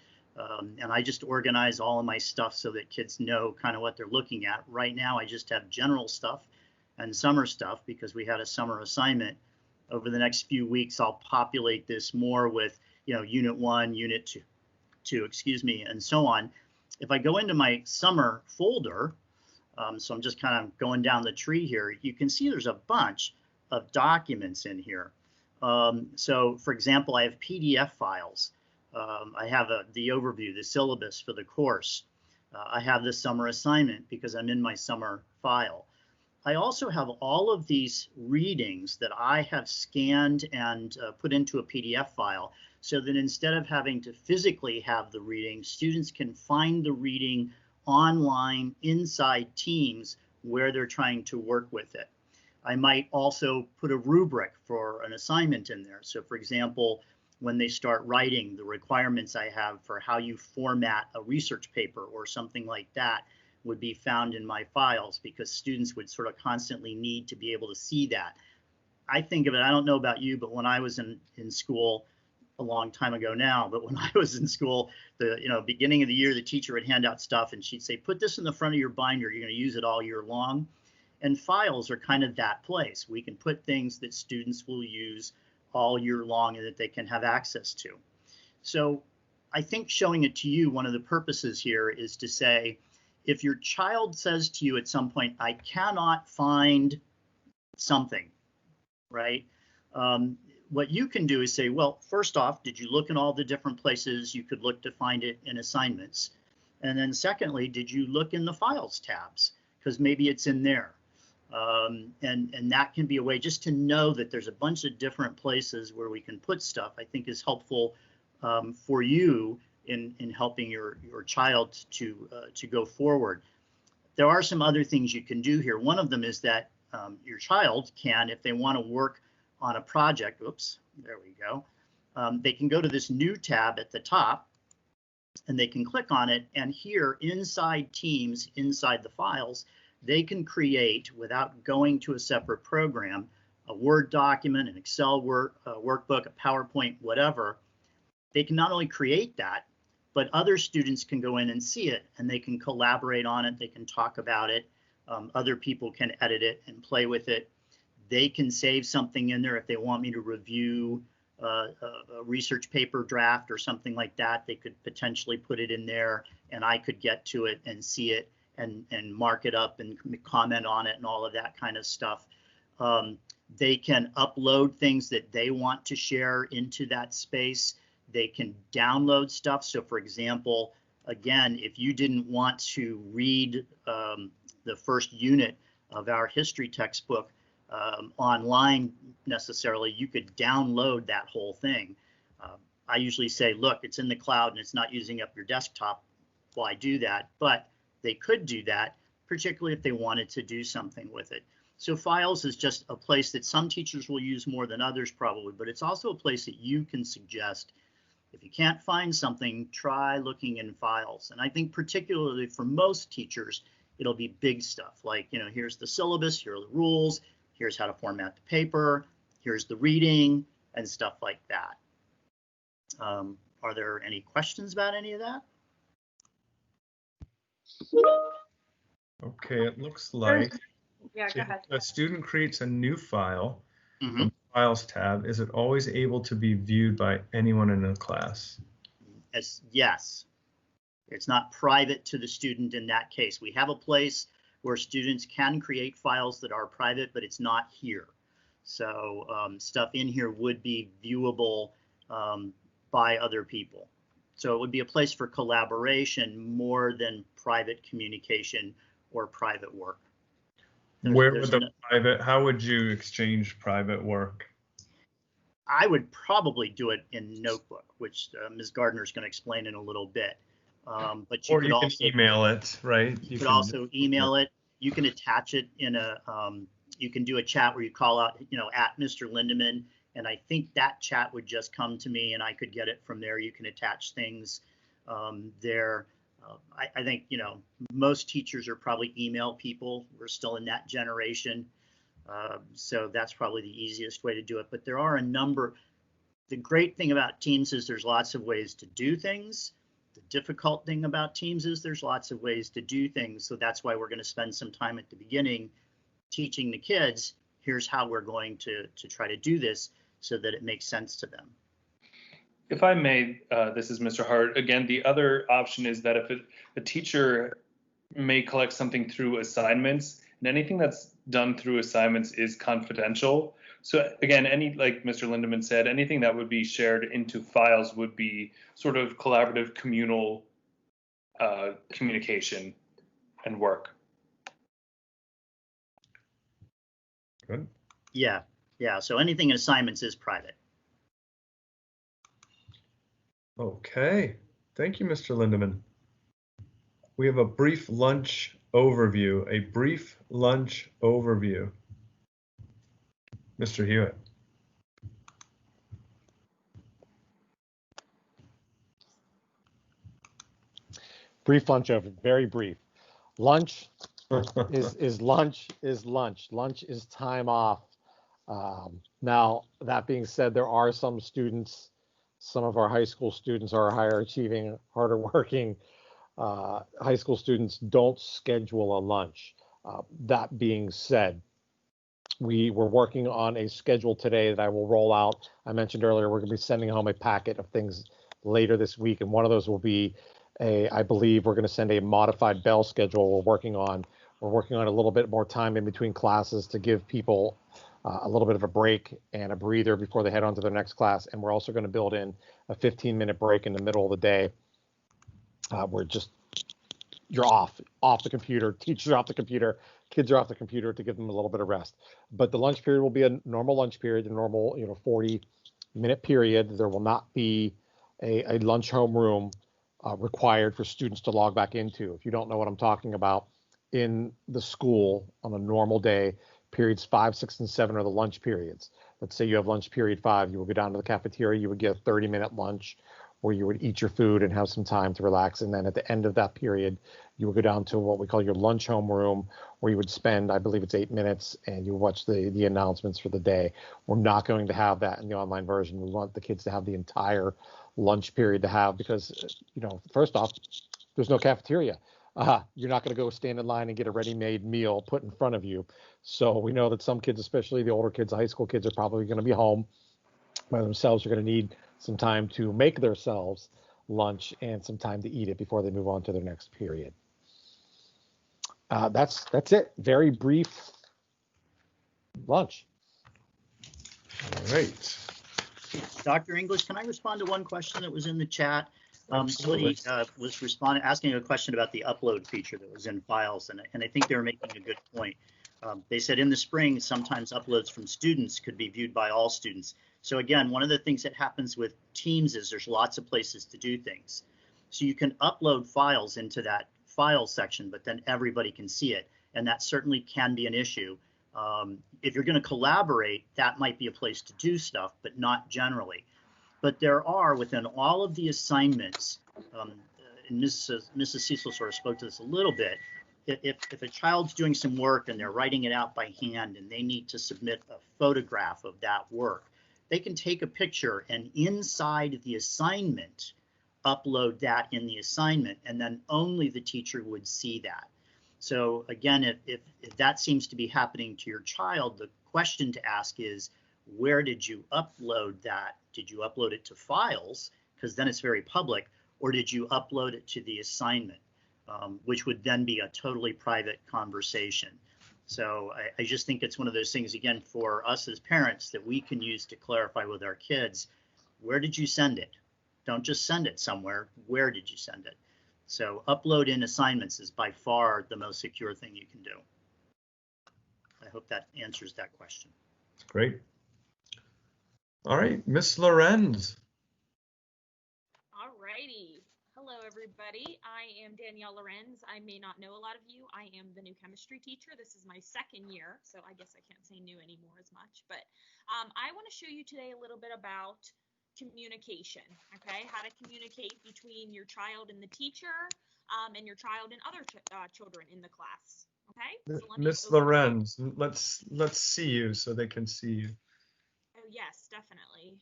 And I just organize all of my stuff so that kids know kind of what they're looking at. Right now, I just have general stuff and summer stuff because we had a summer assignment. Over the next few weeks, I'll populate this more with, Unit 1, Unit 2, and so on. If I go into my summer folder, so I'm just kind of going down the tree here, you can see there's a bunch of documents in here. So, for example, I have PDF files. I have the overview, the syllabus for the course. I have the summer assignment because I'm in my summer file. I also have all of these readings that I have scanned and put into a PDF file so that instead of having to physically have the reading, students can find the reading online inside Teams where they're trying to work with it. I might also put a rubric for an assignment in there. So for example, when they start writing, the requirements I have for how you format a research paper or something like that would be found in my files, because students would sort of constantly need to be able to see that. I think of it, I don't know about you, but when I was in school, a long time ago now, but when I was in school, the beginning of the year, the teacher would hand out stuff and she'd say, put this in the front of your binder, you're going to use it all year long. And files are kind of that place. We can put things that students will use all year long and that they can have access to. So I think showing it to you, one of the purposes here is to say, if your child says to you at some point, I cannot find something, right? What you can do is say, well, first off, did you look in all the different places you could look to find it in assignments? And then secondly, did you look in the files tabs? Because maybe it's in there. And that can be a way just to know that there's a bunch of different places where we can put stuff, I think is helpful for you in helping your child to go forward. There are some other things you can do here. One of them is that your child can, if they want to work on a project, oops, there we go, they can go to this new tab at the top and they can click on it, and here inside Teams, inside the files, they can create, without going to a separate program, a Word document, an Excel workbook, a PowerPoint, whatever. They can not only create that, but other students can go in and see it, and they can collaborate on it, they can talk about it, other people can edit it and play with it. They can save something in there if they want me to review a research paper draft or something like that. They could potentially put it in there and I could get to it and see it and mark it up and comment on it and all of that kind of stuff. They can upload things that they want to share into that space. They can download stuff. So for example, again, if you didn't want to read the first unit of our history textbook online necessarily, you could download that whole thing. I usually say, look, it's in the cloud and it's not using up your desktop. Why do that? But they could do that, particularly if they wanted to do something with it. So files is just a place that some teachers will use more than others probably, but it's also a place that you can suggest. If you can't find something, try looking in files. And I think particularly for most teachers, it'll be big stuff like, here's the syllabus, here are the rules, here's how to format the paper, here's the reading, and stuff like that. Are there any questions about any of that? Okay, it looks like Yeah, go if ahead. a student creates a new file Mm-hmm. from the Files tab, is it always able to be viewed by anyone in the class? Yes. It's not private to the student in that case. We have a place where students can create files that are private, but it's not here. So stuff in here would be viewable by other people. So it would be a place for collaboration more than private communication or private work. How would you exchange private work? I would probably do it in Notebook, which Ms. Gardner is going to explain in a little bit. But you could also email it, right? You could also email it. You can attach it in a, you can do a chat where you call out, at Mr. Lindeman, and I think that chat would just come to me and I could get it from there. You can attach things there. I think, most teachers are probably email people. We're still in that generation. So that's probably the easiest way to do it. But there are a number. The great thing about Teams is there's lots of ways to do things. The difficult thing about Teams is there's lots of ways to do things. So that's why we're going to spend some time at the beginning teaching the kids, here's how we're going to try to do this so that it makes sense to them. If I may, this is Mr. Hart. Again, the other option is that if a teacher may collect something through assignments, and anything that's done through assignments is confidential. So again, like Mr. Lindeman said, anything that would be shared into files would be sort of collaborative, communal communication and work. Good. Yeah. So anything in assignments is private. Okay. Thank you, Mr. Lindeman. We have a brief lunch overview. Mr. Hewitt. Brief lunch over, very brief. Lunch is lunch is lunch. Lunch is time off. Now, that being said, there are some students, some of our high school students are higher achieving, harder working. High school students don't schedule a lunch. That being said, we were working on a schedule today that I will roll out. I mentioned earlier, we're going to be sending home a packet of things later this week, and one of those will be I believe we're going to send a modified bell schedule we're working on. We're working on a little bit more time in between classes to give people a little bit of a break and a breather before they head on to their next class. And we're also going to build in a 15-minute break in the middle of the day where you're off the computer, teachers are off the computer, kids are off the computer to give them a little bit of rest. But the lunch period will be a normal lunch period, a normal 40-minute period. There will not be a lunch homeroom required for students to log back into. If you don't know what I'm talking about, in the school on a normal day, periods 5, 6, and 7 are the lunch periods. Let's say you have lunch period 5, you will go down to the cafeteria, you would get a 30-minute lunch where you would eat your food and have some time to relax. And then at the end of that period, you would go down to what we call your lunch homeroom, where you would spend, I believe it's 8 minutes, and you watch the announcements for the day. We're not going to have that in the online version. We want the kids to have the entire lunch period to have because, first off, there's no cafeteria. You're not going to go stand in line and get a ready-made meal put in front of you. So we know that some kids, especially the older kids, the high school kids, are probably going to be home by themselves. Are going to need some time to make themselves lunch and some time to eat it before they move on to their next period. That's it. Very brief lunch. All right. Dr. English, can I respond to one question that was in the chat? Absolutely. Somebody was asking a question about the upload feature that was in files, and I think they were making a good point. They said in the spring, sometimes uploads from students could be viewed by all students. So again, one of the things that happens with Teams is there's lots of places to do things. So you can upload files into that file section, but then everybody can see it. And that certainly can be an issue. If you're going to collaborate, that might be a place to do stuff, but not generally. But there are, within all of the assignments, and Mrs. Cecil sort of spoke to this a little bit, if a child's doing some work and they're writing it out by hand and they need to submit a photograph of that work, they can take a picture and inside the assignment, upload that in the assignment, and then only the teacher would see that. So again, if that seems to be happening to your child, the question to ask is, where did you upload that? Did you upload it to files? Because then it's very public. Or did you upload it to the assignment, which would then be a totally private conversation? So I just think it's one of those things, again, for us as parents that we can use to clarify with our kids, where did you send it? Don't just send it somewhere. Where did you send it? So upload in assignments is by far the most secure thing you can do. I hope that answers that question. Great. All right, Miss Lorenz. All righty. Hello, everybody. I am Danielle Lorenz. I may not know a lot of you. I am the new chemistry teacher. This is my second year, so I guess I can't say new anymore as much. But I want to show you today a little bit about communication, okay? How to communicate between your child and the teacher, and your child and other children in the class, okay? So Miss Lorenz, let's see you so they can see you. Oh, yes, definitely.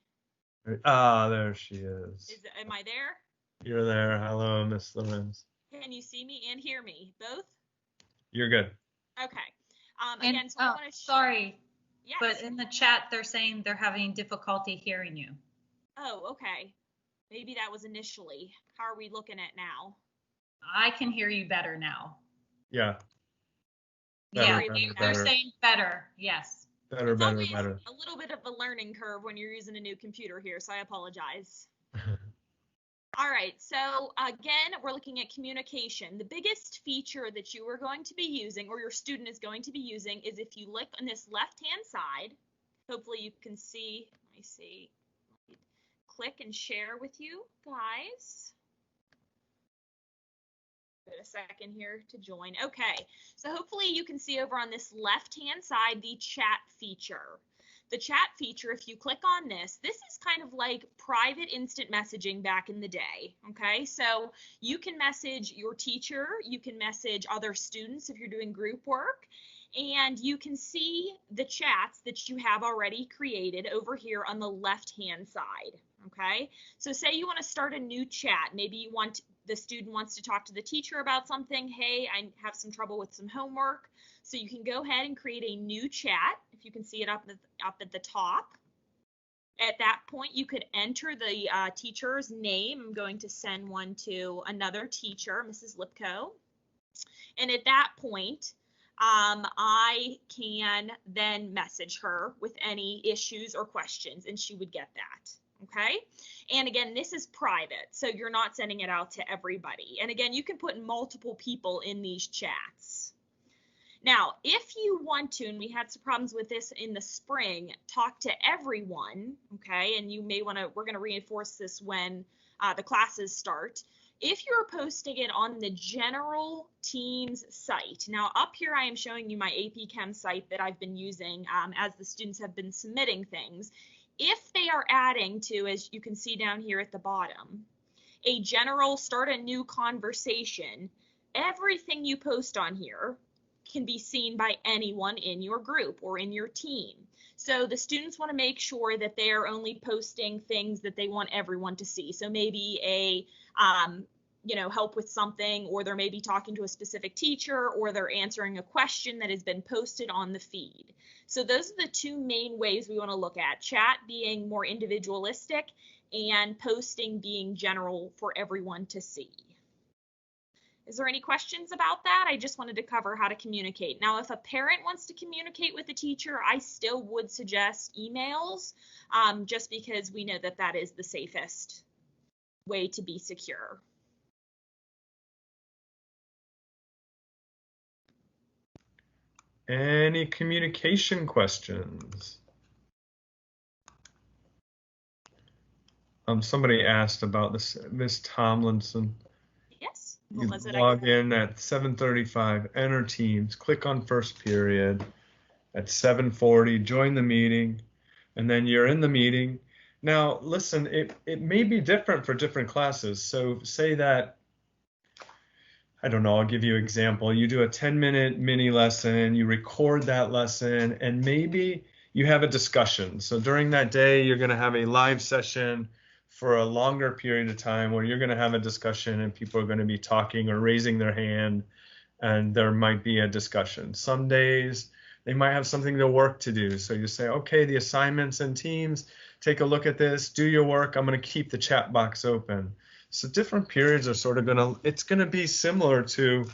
There she is. Am I there? You're there. Hello, Miss Lorenz. Can you see me and hear me both? You're good. Okay. And, again, so I want to. Sorry, yes. but in the chat they're saying they're having difficulty hearing you. Oh, okay. Maybe that was initially. How are we looking at now? I can hear you better now. Yeah. Better, Better. they're saying better. Yes. Better. A little bit of a learning curve when you're using a new computer here, so I apologize. All right, so again, we're looking at communication. The biggest feature that you are going to be using, or your student is going to be using, is if you look on this left-hand side, hopefully you can see, let me see, click and share with you guys. Give it a second here to join. Okay, so hopefully you can see over on this left-hand side the chat feature. the chat feature, if you click on this is kind of like private instant messaging back in the day. Okay, so you can message your teacher, you can message other students if you're doing group work, and you can see the chats that you have already created over here on the left hand side. Okay, so say you want to start a new chat. Maybe the student wants to talk to the teacher about something. Hey, I have some trouble with some homework. So you can go ahead and create a new chat. If you can see it up at the top. At that point, you could enter the teacher's name. I'm going to send one to another teacher, Mrs. Lipko. And at that point, I can then message her with any issues or questions, and she would get that. Okay, and again, this is private, so you're not sending it out to everybody. And again, you can put multiple people in these chats. Now, if you want to, and we had some problems with this in the spring, talk to everyone, okay, and you may want to, we're going to reinforce this when the classes start. If you're posting it on the general teams site, now up here I am showing you my AP Chem site that I've been using as the students have been submitting things. If they are adding to, as you can see down here at the bottom, a general start a new conversation, everything you post on here can be seen by anyone in your group or in your team. So the students want to make sure that they are only posting things that they want everyone to see. So maybe a help with something, or they're maybe talking to a specific teacher, or they're answering a question that has been posted on the feed. So those are the two main ways we want to look at: chat being more individualistic and posting being general for everyone to see. Is there any questions about that? I just wanted to cover how to communicate. Now, if a parent wants to communicate with the teacher, I still would suggest emails, just because we know that that is the safest way to be secure. Any communication questions? Somebody asked about this, Miss Tomlinson. Yes. You log in at 7:35, enter Teams, click on first period. At 7:40, join the meeting, and then you're in the meeting. Now, listen, it may be different for different classes. So say that, I don't know, I'll give you an example. You do a 10-minute mini lesson, you record that lesson, and maybe you have a discussion. So during that day, you're going to have a live session for a longer period of time where you're going to have a discussion and people are going to be talking or raising their hand, and there might be a discussion. Some days they might have something to work to do. So you say, okay, the assignments and teams, take a look at this, do your work. I'm going to keep the chat box open. So different periods are sort of it's going to be similar to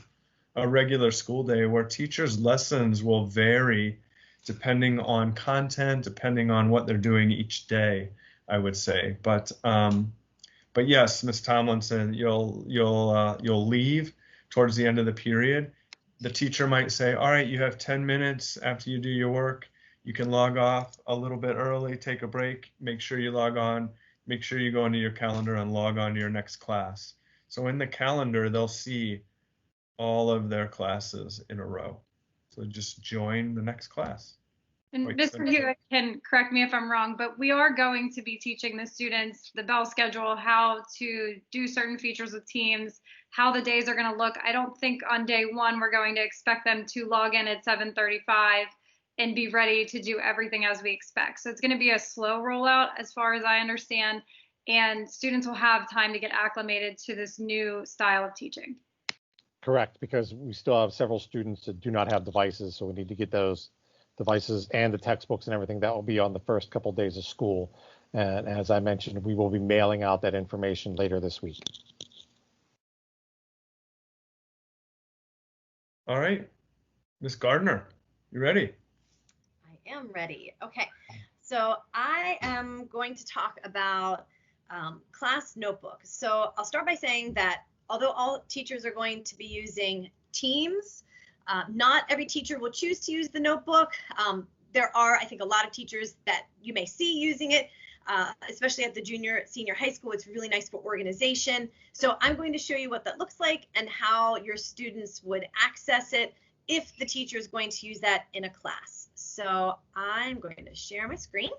a regular school day where teachers' lessons will vary depending on content, depending on what they're doing each day, I would say. But yes, Ms. Tomlinson, you'll leave towards the end of the period. The teacher might say, all right, you have 10 minutes after you do your work. You can log off a little bit early, take a break, make sure you log on. Make sure you go into your calendar and log on to your next class. So in the calendar, they'll see all of their classes in a row. So just join the next class. And Mr. Hewitt can correct me if I'm wrong, but we are going to be teaching the students the bell schedule, how to do certain features with Teams, how the days are going to look. I don't think on day one we're going to expect them to log in at 7:35 and be ready to do everything as we expect. So it's going to be a slow rollout as far as I understand, and students will have time to get acclimated to this new style of teaching. Correct, because we still have several students that do not have devices, so we need to get those devices and the textbooks and everything. That will be on the first couple of days of school. And as I mentioned, we will be mailing out that information later this week. All right, Ms. Gardner, you ready? I am ready. Okay, so I am going to talk about class notebooks. So I'll start by saying that although all teachers are going to be using Teams, not every teacher will choose to use the notebook. There are, I think, a lot of teachers that you may see using it, especially at the senior high school. It's really nice for organization. So I'm going to show you what that looks like and how your students would access it if the teacher is going to use that in a class. So I'm going to share my screen.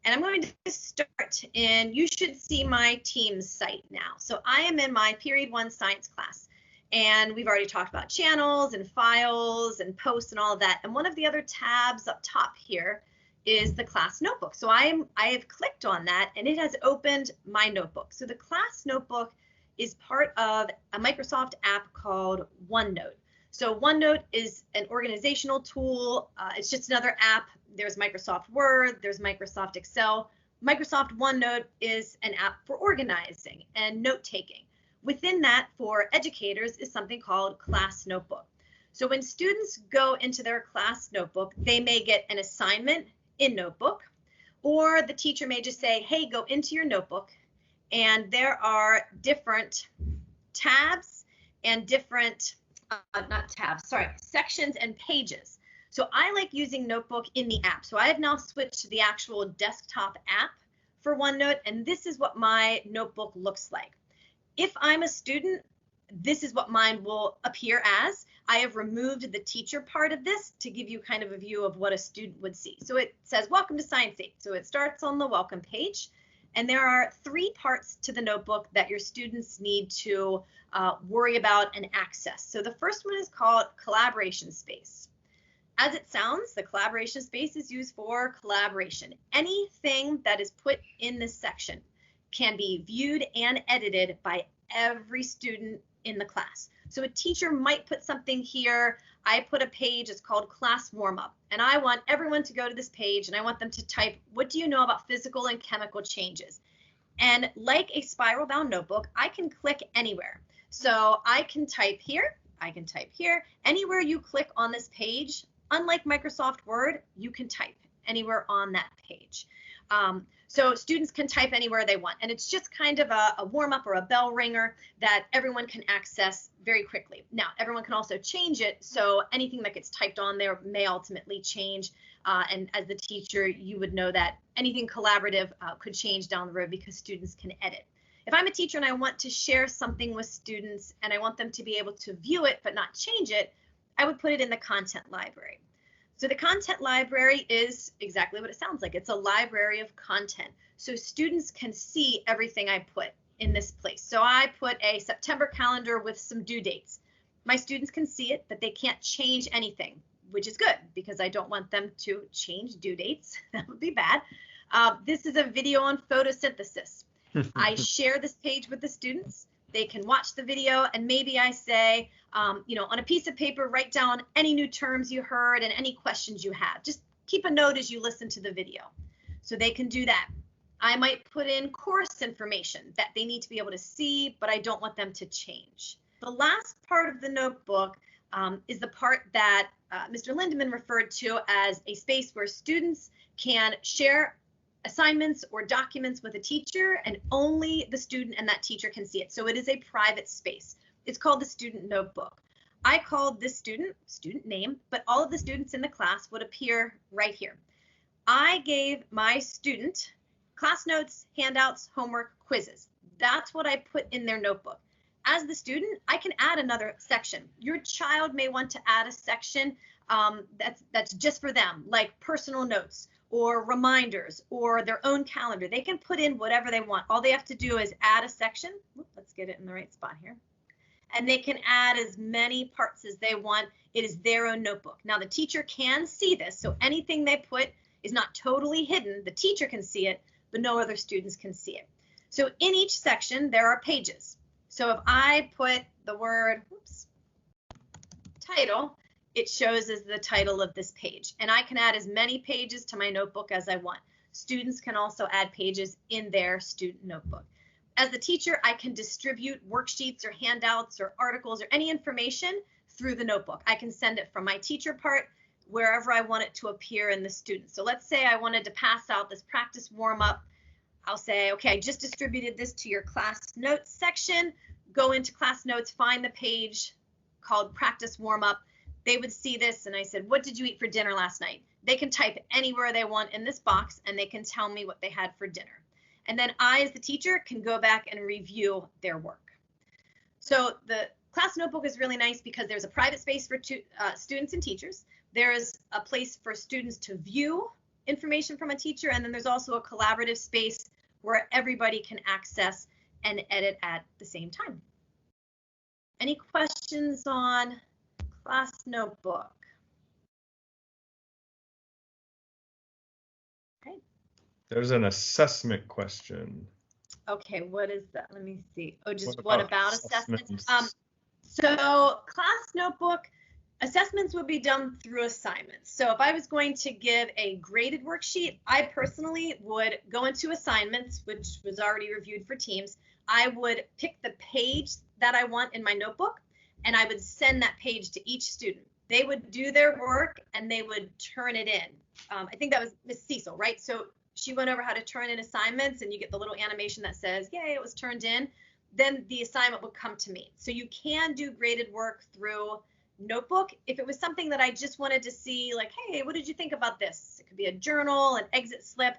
And I'm going to start, and you should see my Teams site now. So I am in my Period 1 science class, and we've already talked about channels and files and posts and all of that. And one of the other tabs up top here is the class notebook. So I have clicked on that, and it has opened my notebook. So the class notebook is part of a Microsoft app called OneNote. So OneNote is an organizational tool. It's just another app. There's Microsoft Word, there's Microsoft Excel. Microsoft OneNote is an app for organizing and note-taking. Within that, for educators, is something called Class Notebook. So when students go into their class notebook, they may get an assignment in Notebook, or the teacher may just say, hey, go into your notebook, and there are different tabs and different, sections and pages. So I like using Notebook in the app. So I have now switched to the actual desktop app for OneNote, and this is what my notebook looks like. If I'm a student, this is what mine will appear as. I have removed the teacher part of this to give you kind of a view of what a student would see. So it says, welcome to Science 8. So it starts on the welcome page. And there are 3 parts to the notebook that your students need to worry about and access. So the first one is called collaboration space. As it sounds, the collaboration space is used for collaboration. Anything that is put in this section can be viewed and edited by every student in the class. So a teacher might put something here. I put a page, it's called class warm up, and I want everyone to go to this page and I want them to type, what do you know about physical and chemical changes? And like a spiral bound notebook, I can click anywhere. So I can type here, I can type here. Anywhere you click on this page, unlike Microsoft Word, you can type anywhere on that page. So students can type anywhere they want, and it's just kind of a warm-up or a bell ringer that everyone can access very quickly. Now, everyone can also change it, so anything that gets typed on there may ultimately change, and as the teacher, you would know that anything collaborative could change down the road because students can edit. If I'm a teacher and I want to share something with students and I want them to be able to view it but not change it, I would put it in the content library. So the content library is exactly what it sounds like. It's a library of content. So students can see everything I put in this place. So I put a September calendar with some due dates. My students can see it, but they can't change anything, which is good because I don't want them to change due dates. That would be bad. This is a video on photosynthesis. I share this page with the students. They can watch the video, and maybe I say, on a piece of paper, write down any new terms you heard and any questions you have. Just keep a note as you listen to the video. So they can do that. I might put in course information that they need to be able to see, but I don't want them to change. The last part of the notebook is the part that Mr. Lindemann referred to as a space where students can share assignments or documents with a teacher, and only the student and that teacher can see it. So it is a private space. It's called the student notebook. I called this student name, but all of the students in the class would appear right here. I gave my student class notes, handouts, homework, quizzes. That's what I put in their notebook. As the student, I can add another section. Your child may want to add a section that's just for them, like personal notes or reminders or their own calendar. They can put in whatever they want. All they have to do is add a section. Let's get it in the right spot here. And they can add as many parts as they want. It is their own notebook. Now the teacher can see this, so anything they put is not totally hidden. The teacher can see it, but no other students can see it. So in each section, there are pages. So if I put the word, title, it shows as the title of this page. And I can add as many pages to my notebook as I want. Students can also add pages in their student notebook. As the teacher, I can distribute worksheets or handouts or articles or any information through the notebook. I can send it from my teacher part wherever I want it to appear in the student. So let's say I wanted to pass out this practice warm-up. I'll say, okay, I just distributed this to your class notes section. Go into class notes, find the page called practice warm-up. They would see this, and I said, what did you eat for dinner last night? They can type anywhere they want in this box, and they can tell me what they had for dinner. And then I, as the teacher, can go back and review their work. So the Class Notebook is really nice because there's a private space for students and teachers. There's a place for students to view information from a teacher, and then there's also a collaborative space where everybody can access and edit at the same time. Any questions on Class Notebook? Okay. There's an assessment question. Okay, what is that? Let me see. Oh, just What what about about assessments? assessments? So Class Notebook, assessments would be done through assignments. So if I was going to give a graded worksheet, I personally would go into assignments, which was already reviewed for teams. I would pick the page that I want in my notebook, and I would send that page to each student. They would do their work and they would turn it in. I think that was Miss Cecil, right? So she went over how to turn in assignments, and you get the little animation that says, yay, it was turned in. Then the assignment would come to me. So you can do graded work through Notebook. If it was something that I just wanted to see, like, hey, what did you think about this? It could be a journal, an exit slip.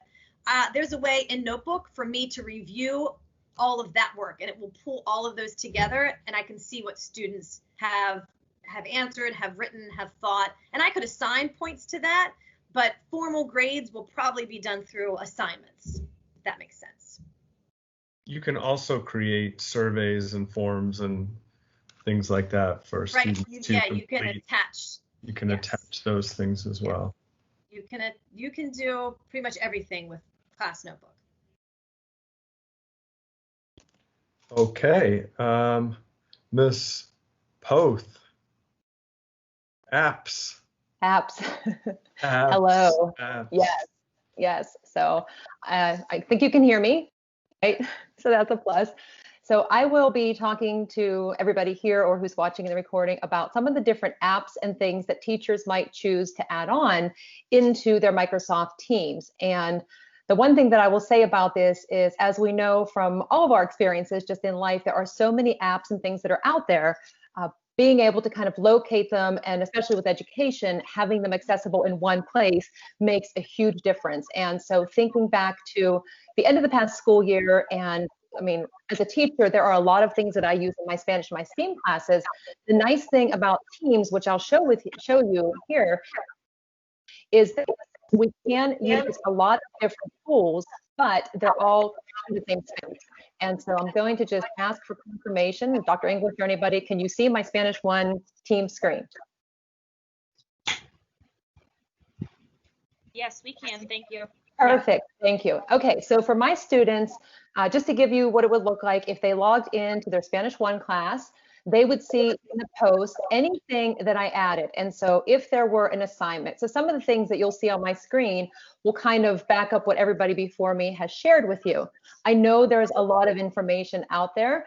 There's a way in Notebook for me to review all of that work, and it will pull all of those together, and I can see what students have answered, have written, have thought, and I could assign points to that, but formal grades will probably be done through assignments, if that makes sense. You can also create surveys and forms and things like that for students to Yeah, complete. you can attach. You can attach those things as well. You can do pretty much everything with Class Notebook. Okay, Miss Poth, apps. Apps. Apps. Hello. Apps. Yes. So I think you can hear me, right? So that's a plus. So I will be talking to everybody here or who's watching the recording about some of the different apps and things that teachers might choose to add on into their Microsoft Teams. And the one thing that I will say about this is, as we know from all of our experiences just in life, there are so many apps and things that are out there. Being able to kind of locate them, and especially with education, having them accessible in one place makes a huge difference. And so thinking back to the end of the past school year, and I mean, as a teacher, there are a lot of things that I use in my Spanish and my STEAM classes. The nice thing about Teams, which I'll show you here, is that we can use a lot of different tools, but they're all in the same space. And so I'm going to just ask for confirmation. Dr. English or anybody, can you see my Spanish 1 team screen? Yes, we can. Thank you. Perfect. Thank you. Okay, so for my students, just to give you what it would look like if they logged into their Spanish 1 class, they would see in the post anything that I added. And so if there were an assignment, so some of the things that you'll see on my screen will kind of back up what everybody before me has shared with you. I know there's a lot of information out there.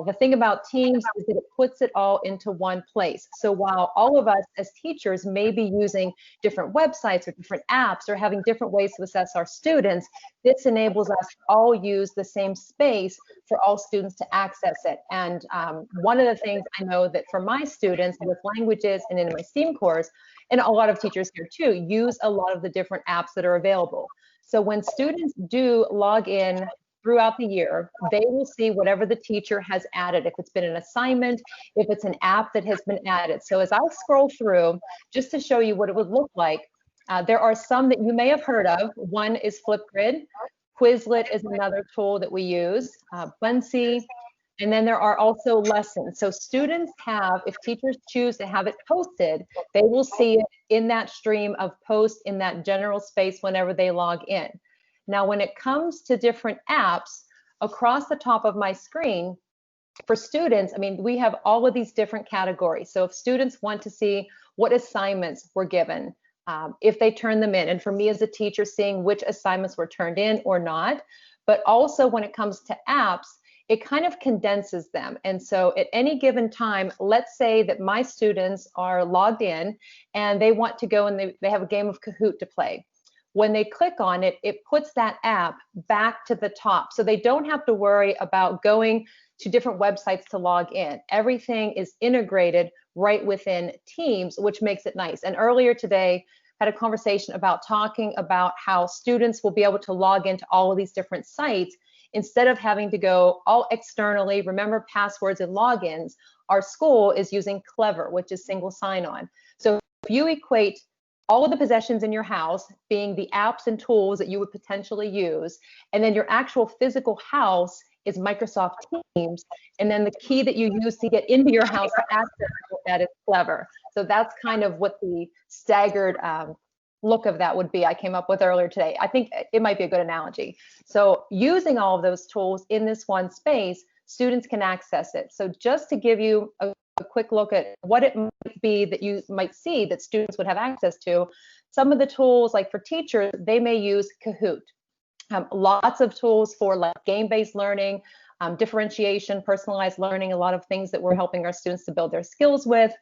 The thing about Teams is that it puts it all into one place. So while all of us as teachers may be using different websites or different apps or having different ways to assess our students, this enables us to all use the same space for all students to access it. And one of the things I know that for my students with languages and in my STEAM course, and a lot of teachers here too, use a lot of the different apps that are available. So when students do log in throughout the year, they will see whatever the teacher has added, if it's been an assignment, if it's an app that has been added. So as I scroll through, just to show you what it would look like, there are some that you may have heard of. One is Flipgrid. Quizlet is another tool that we use, Buncee, and then there are also lessons. So students have, if teachers choose to have it posted, they will see it in that stream of posts in that general space whenever they log in. Now, when it comes to different apps, across the top of my screen, for students, I mean, we have all of these different categories. So if students want to see what assignments were given, if they turn them in, and for me as a teacher, seeing which assignments were turned in or not, but also when it comes to apps, it kind of condenses them. And so at any given time, let's say that my students are logged in and they want to go and they have a game of Kahoot to play. When they click on it, it puts that app back to the top. So they don't have to worry about going to different websites to log in. Everything is integrated right within Teams, which makes it nice. And earlier today, I had a conversation about talking about how students will be able to log into all of these different sites instead of having to go all externally, remember passwords and logins, our school is using Clever, which is single sign-on. So if you equate all of the possessions in your house being the apps and tools that you would potentially use, and then your actual physical house is Microsoft Teams, and then the key that you use to get into your house to access that is Clever. So that's kind of what the staggered look of that would be. I came up with earlier today. I think it might be a good analogy. So using all of those tools in this one space, students can access it. So just to give you a quick look at what it might be that you might see that students would have access to, some of the tools, like for teachers, they may use Kahoot. Lots of tools for like game-based learning, differentiation, personalized learning, a lot of things that we're helping our students to build their skills with.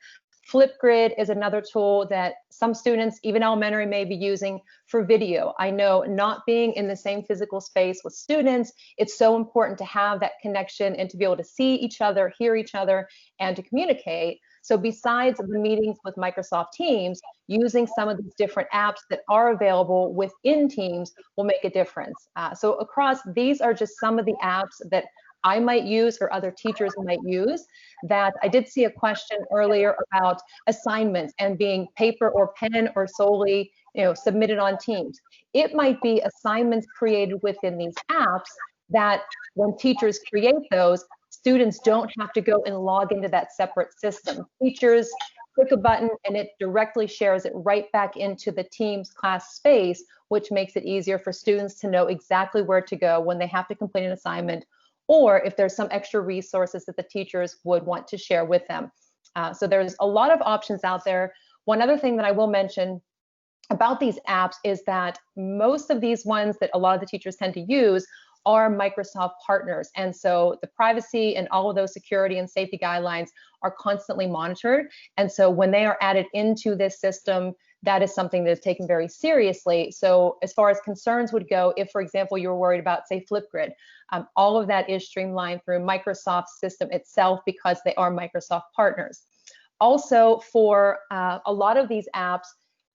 Flipgrid is another tool that some students, even elementary, may be using for video. I know not being in the same physical space with students, it's so important to have that connection and to be able to see each other, hear each other, and to communicate. So besides the meetings with Microsoft Teams, using some of these different apps that are available within Teams will make a difference. So across, these are just some of the apps that I might use or other teachers might use. That I did see a question earlier about assignments and being paper or pen or solely, submitted on Teams. It might be assignments created within these apps that when teachers create those, students don't have to go and log into that separate system. Teachers click a button and it directly shares it right back into the Teams class space, which makes it easier for students to know exactly where to go when they have to complete an assignment, or if there's some extra resources that the teachers would want to share with them. So there's a lot of options out there. One other thing that I will mention about these apps is that most of these ones that a lot of the teachers tend to use are Microsoft partners. And so the privacy and all of those security and safety guidelines are constantly monitored. And so when they are added into this system, that is something that is taken very seriously. So as far as concerns would go, if, for example, you're worried about, say, Flipgrid, all of that is streamlined through Microsoft's system itself because they are Microsoft partners. Also, for a lot of these apps,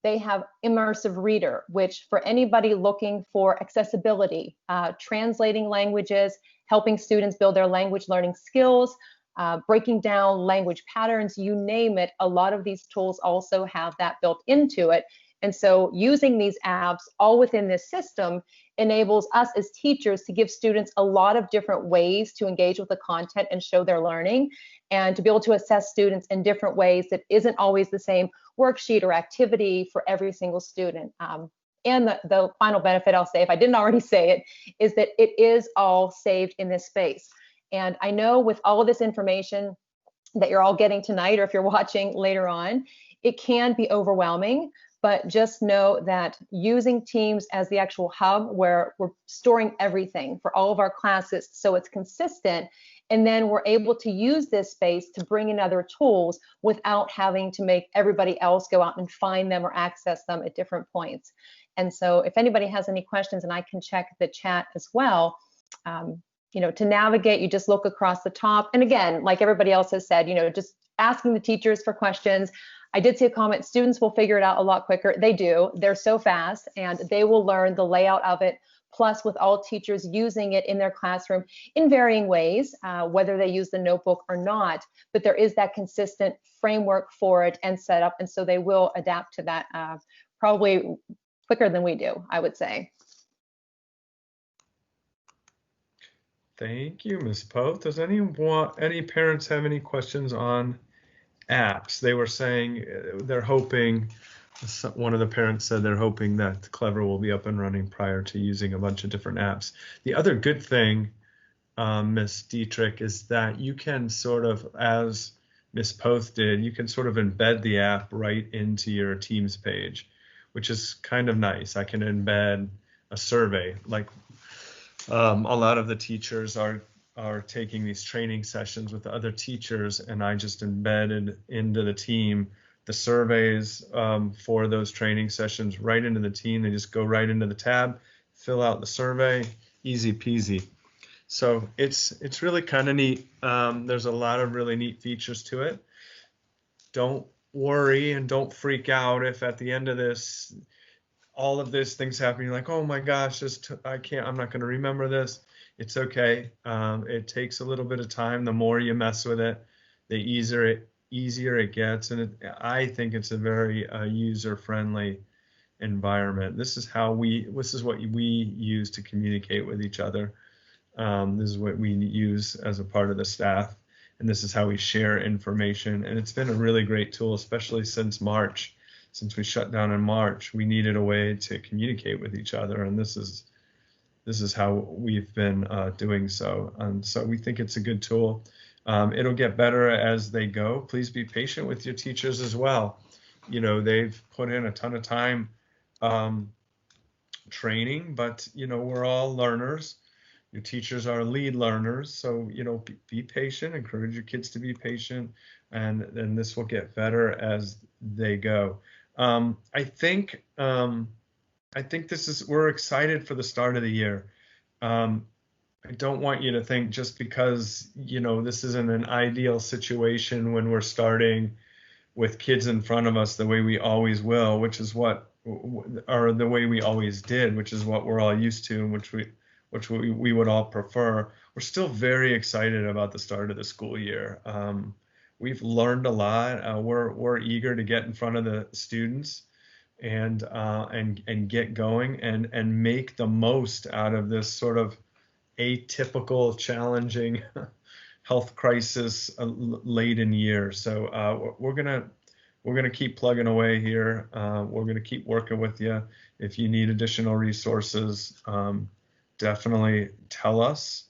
they have immersive reader, which for anybody looking for accessibility, translating languages, helping students build their language learning skills, breaking down language patterns, you name it, a lot of these tools also have that built into it. And so using these apps all within this system enables us as teachers to give students a lot of different ways to engage with the content and show their learning, and to be able to assess students in different ways that isn't always the same worksheet or activity for every single student. And the final benefit, I'll say, if I didn't already say it, is that it is all saved in this space. And I know with all of this information that you're all getting tonight, or if you're watching later on, it can be overwhelming, but just know that using Teams as the actual hub where we're storing everything for all of our classes so it's consistent, and then we're able to use this space to bring in other tools without having to make everybody else go out and find them or access them at different points. And so if anybody has any questions, and I can check the chat as well, to navigate, you just look across the top. And again, like everybody else has said, just asking the teachers for questions. I did see a comment, students will figure it out a lot quicker. They do. They're so fast, and they will learn the layout of it. Plus, with all teachers using it in their classroom in varying ways, whether they use the notebook or not, but there is that consistent framework for it and set up. And so they will adapt to that probably quicker than we do, I would say. Thank you, Ms. Poth. Does any parents have any questions on apps? They were saying they're hoping, one of the parents said they're hoping that Clever will be up and running prior to using a bunch of different apps. The other good thing, Ms. Dietrich, is that you can sort of, as Ms. Poth did, you can sort of embed the app right into your Teams page, which is kind of nice. I can embed a survey, like a lot of the teachers are taking these training sessions with the other teachers, and I just embedded into the team the surveys for those training sessions right into the team. They just go right into the tab, fill out the survey, easy peasy. So it's really kind of neat. There's a lot of really neat features to it. Don't worry and don't freak out if at the end of this, all of this things happening, like, oh my gosh, I'm not going to remember this. It's okay. It takes a little bit of time. The more you mess with it, the easier it gets. And I think it's a very user-friendly environment. This is what we use to communicate with each other. This is what we use as a part of the staff. And this is how we share information. And it's been a really great tool, especially since March. Since we shut down in March, we needed a way to communicate with each other. And this is how we've been doing so. And so we think it's a good tool. It'll get better as they go. Please be patient with your teachers as well. You know, they've put in a ton of time training, but, you know, we're all learners. Your teachers are lead learners. So, you know, be patient, encourage your kids to be patient, and then this will get better as they go. I think we're excited for the start of the year. I don't want you to think just because, you know, this isn't an ideal situation when we're starting with kids in front of us the way we always will, which is or the way we always did, which is what we're all used to, and which we would all prefer. We're still very excited about the start of the school year. We've learned a lot. We're eager to get in front of the students and get going and make the most out of this sort of atypical, challenging health crisis late in year. So we're gonna keep plugging away here. We're gonna keep working with you. If you need additional resources, definitely tell us.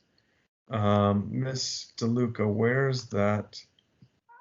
Miss DeLuca, where's that?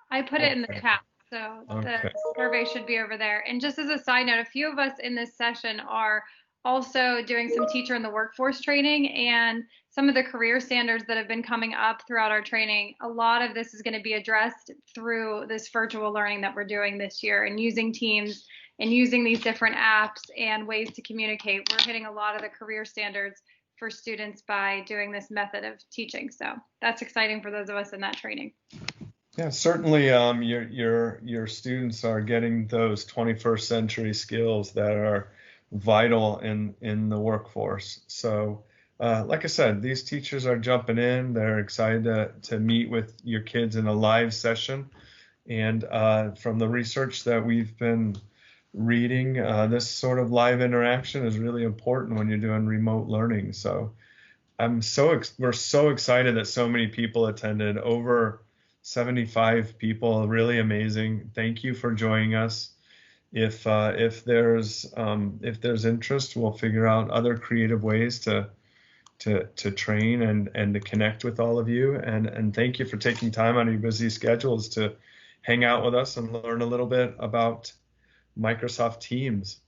I put it in the chat, so the survey should be over there. And just as a side note, a few of us in this session are also doing some teacher in the workforce training, and some of the career standards that have been coming up throughout our training. A lot of this is going to be addressed through this virtual learning that we're doing this year, and using Teams and using these different apps and ways to communicate. We're hitting a lot of the career standards for students by doing this method of teaching. So that's exciting for those of us in that training. Yeah, certainly your students are getting those 21st century skills that are vital in the workforce. So like I said, these teachers are jumping in. They're excited to meet with your kids in a live session. And from the research that we've been reading, this sort of live interaction is really important when you're doing remote learning. So we're so excited that so many people attended, over 75 people, really amazing. Thank you for joining us. If there's interest, we'll figure out other creative ways to train and to connect with all of you. And thank you for taking time out of your busy schedules to hang out with us and learn a little bit about Microsoft Teams.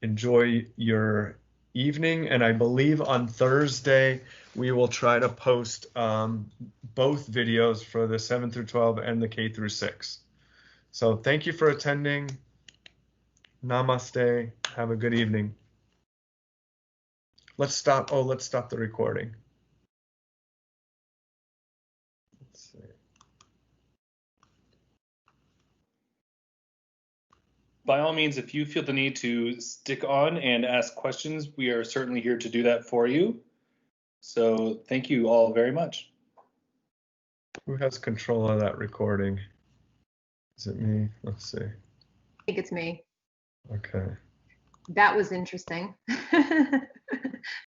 Enjoy your evening, and I believe on Thursday we will try to post both videos for the 7 through 12 and the K through 6. So thank you for attending. Namaste. Have a good evening. Let's stop the recording. Let's see. By all means, if you feel the need to stick on and ask questions, we are certainly here to do that for you. So thank you all very much. Who has control of that recording? Is it me? Let's see. I think it's me. Okay. That was interesting.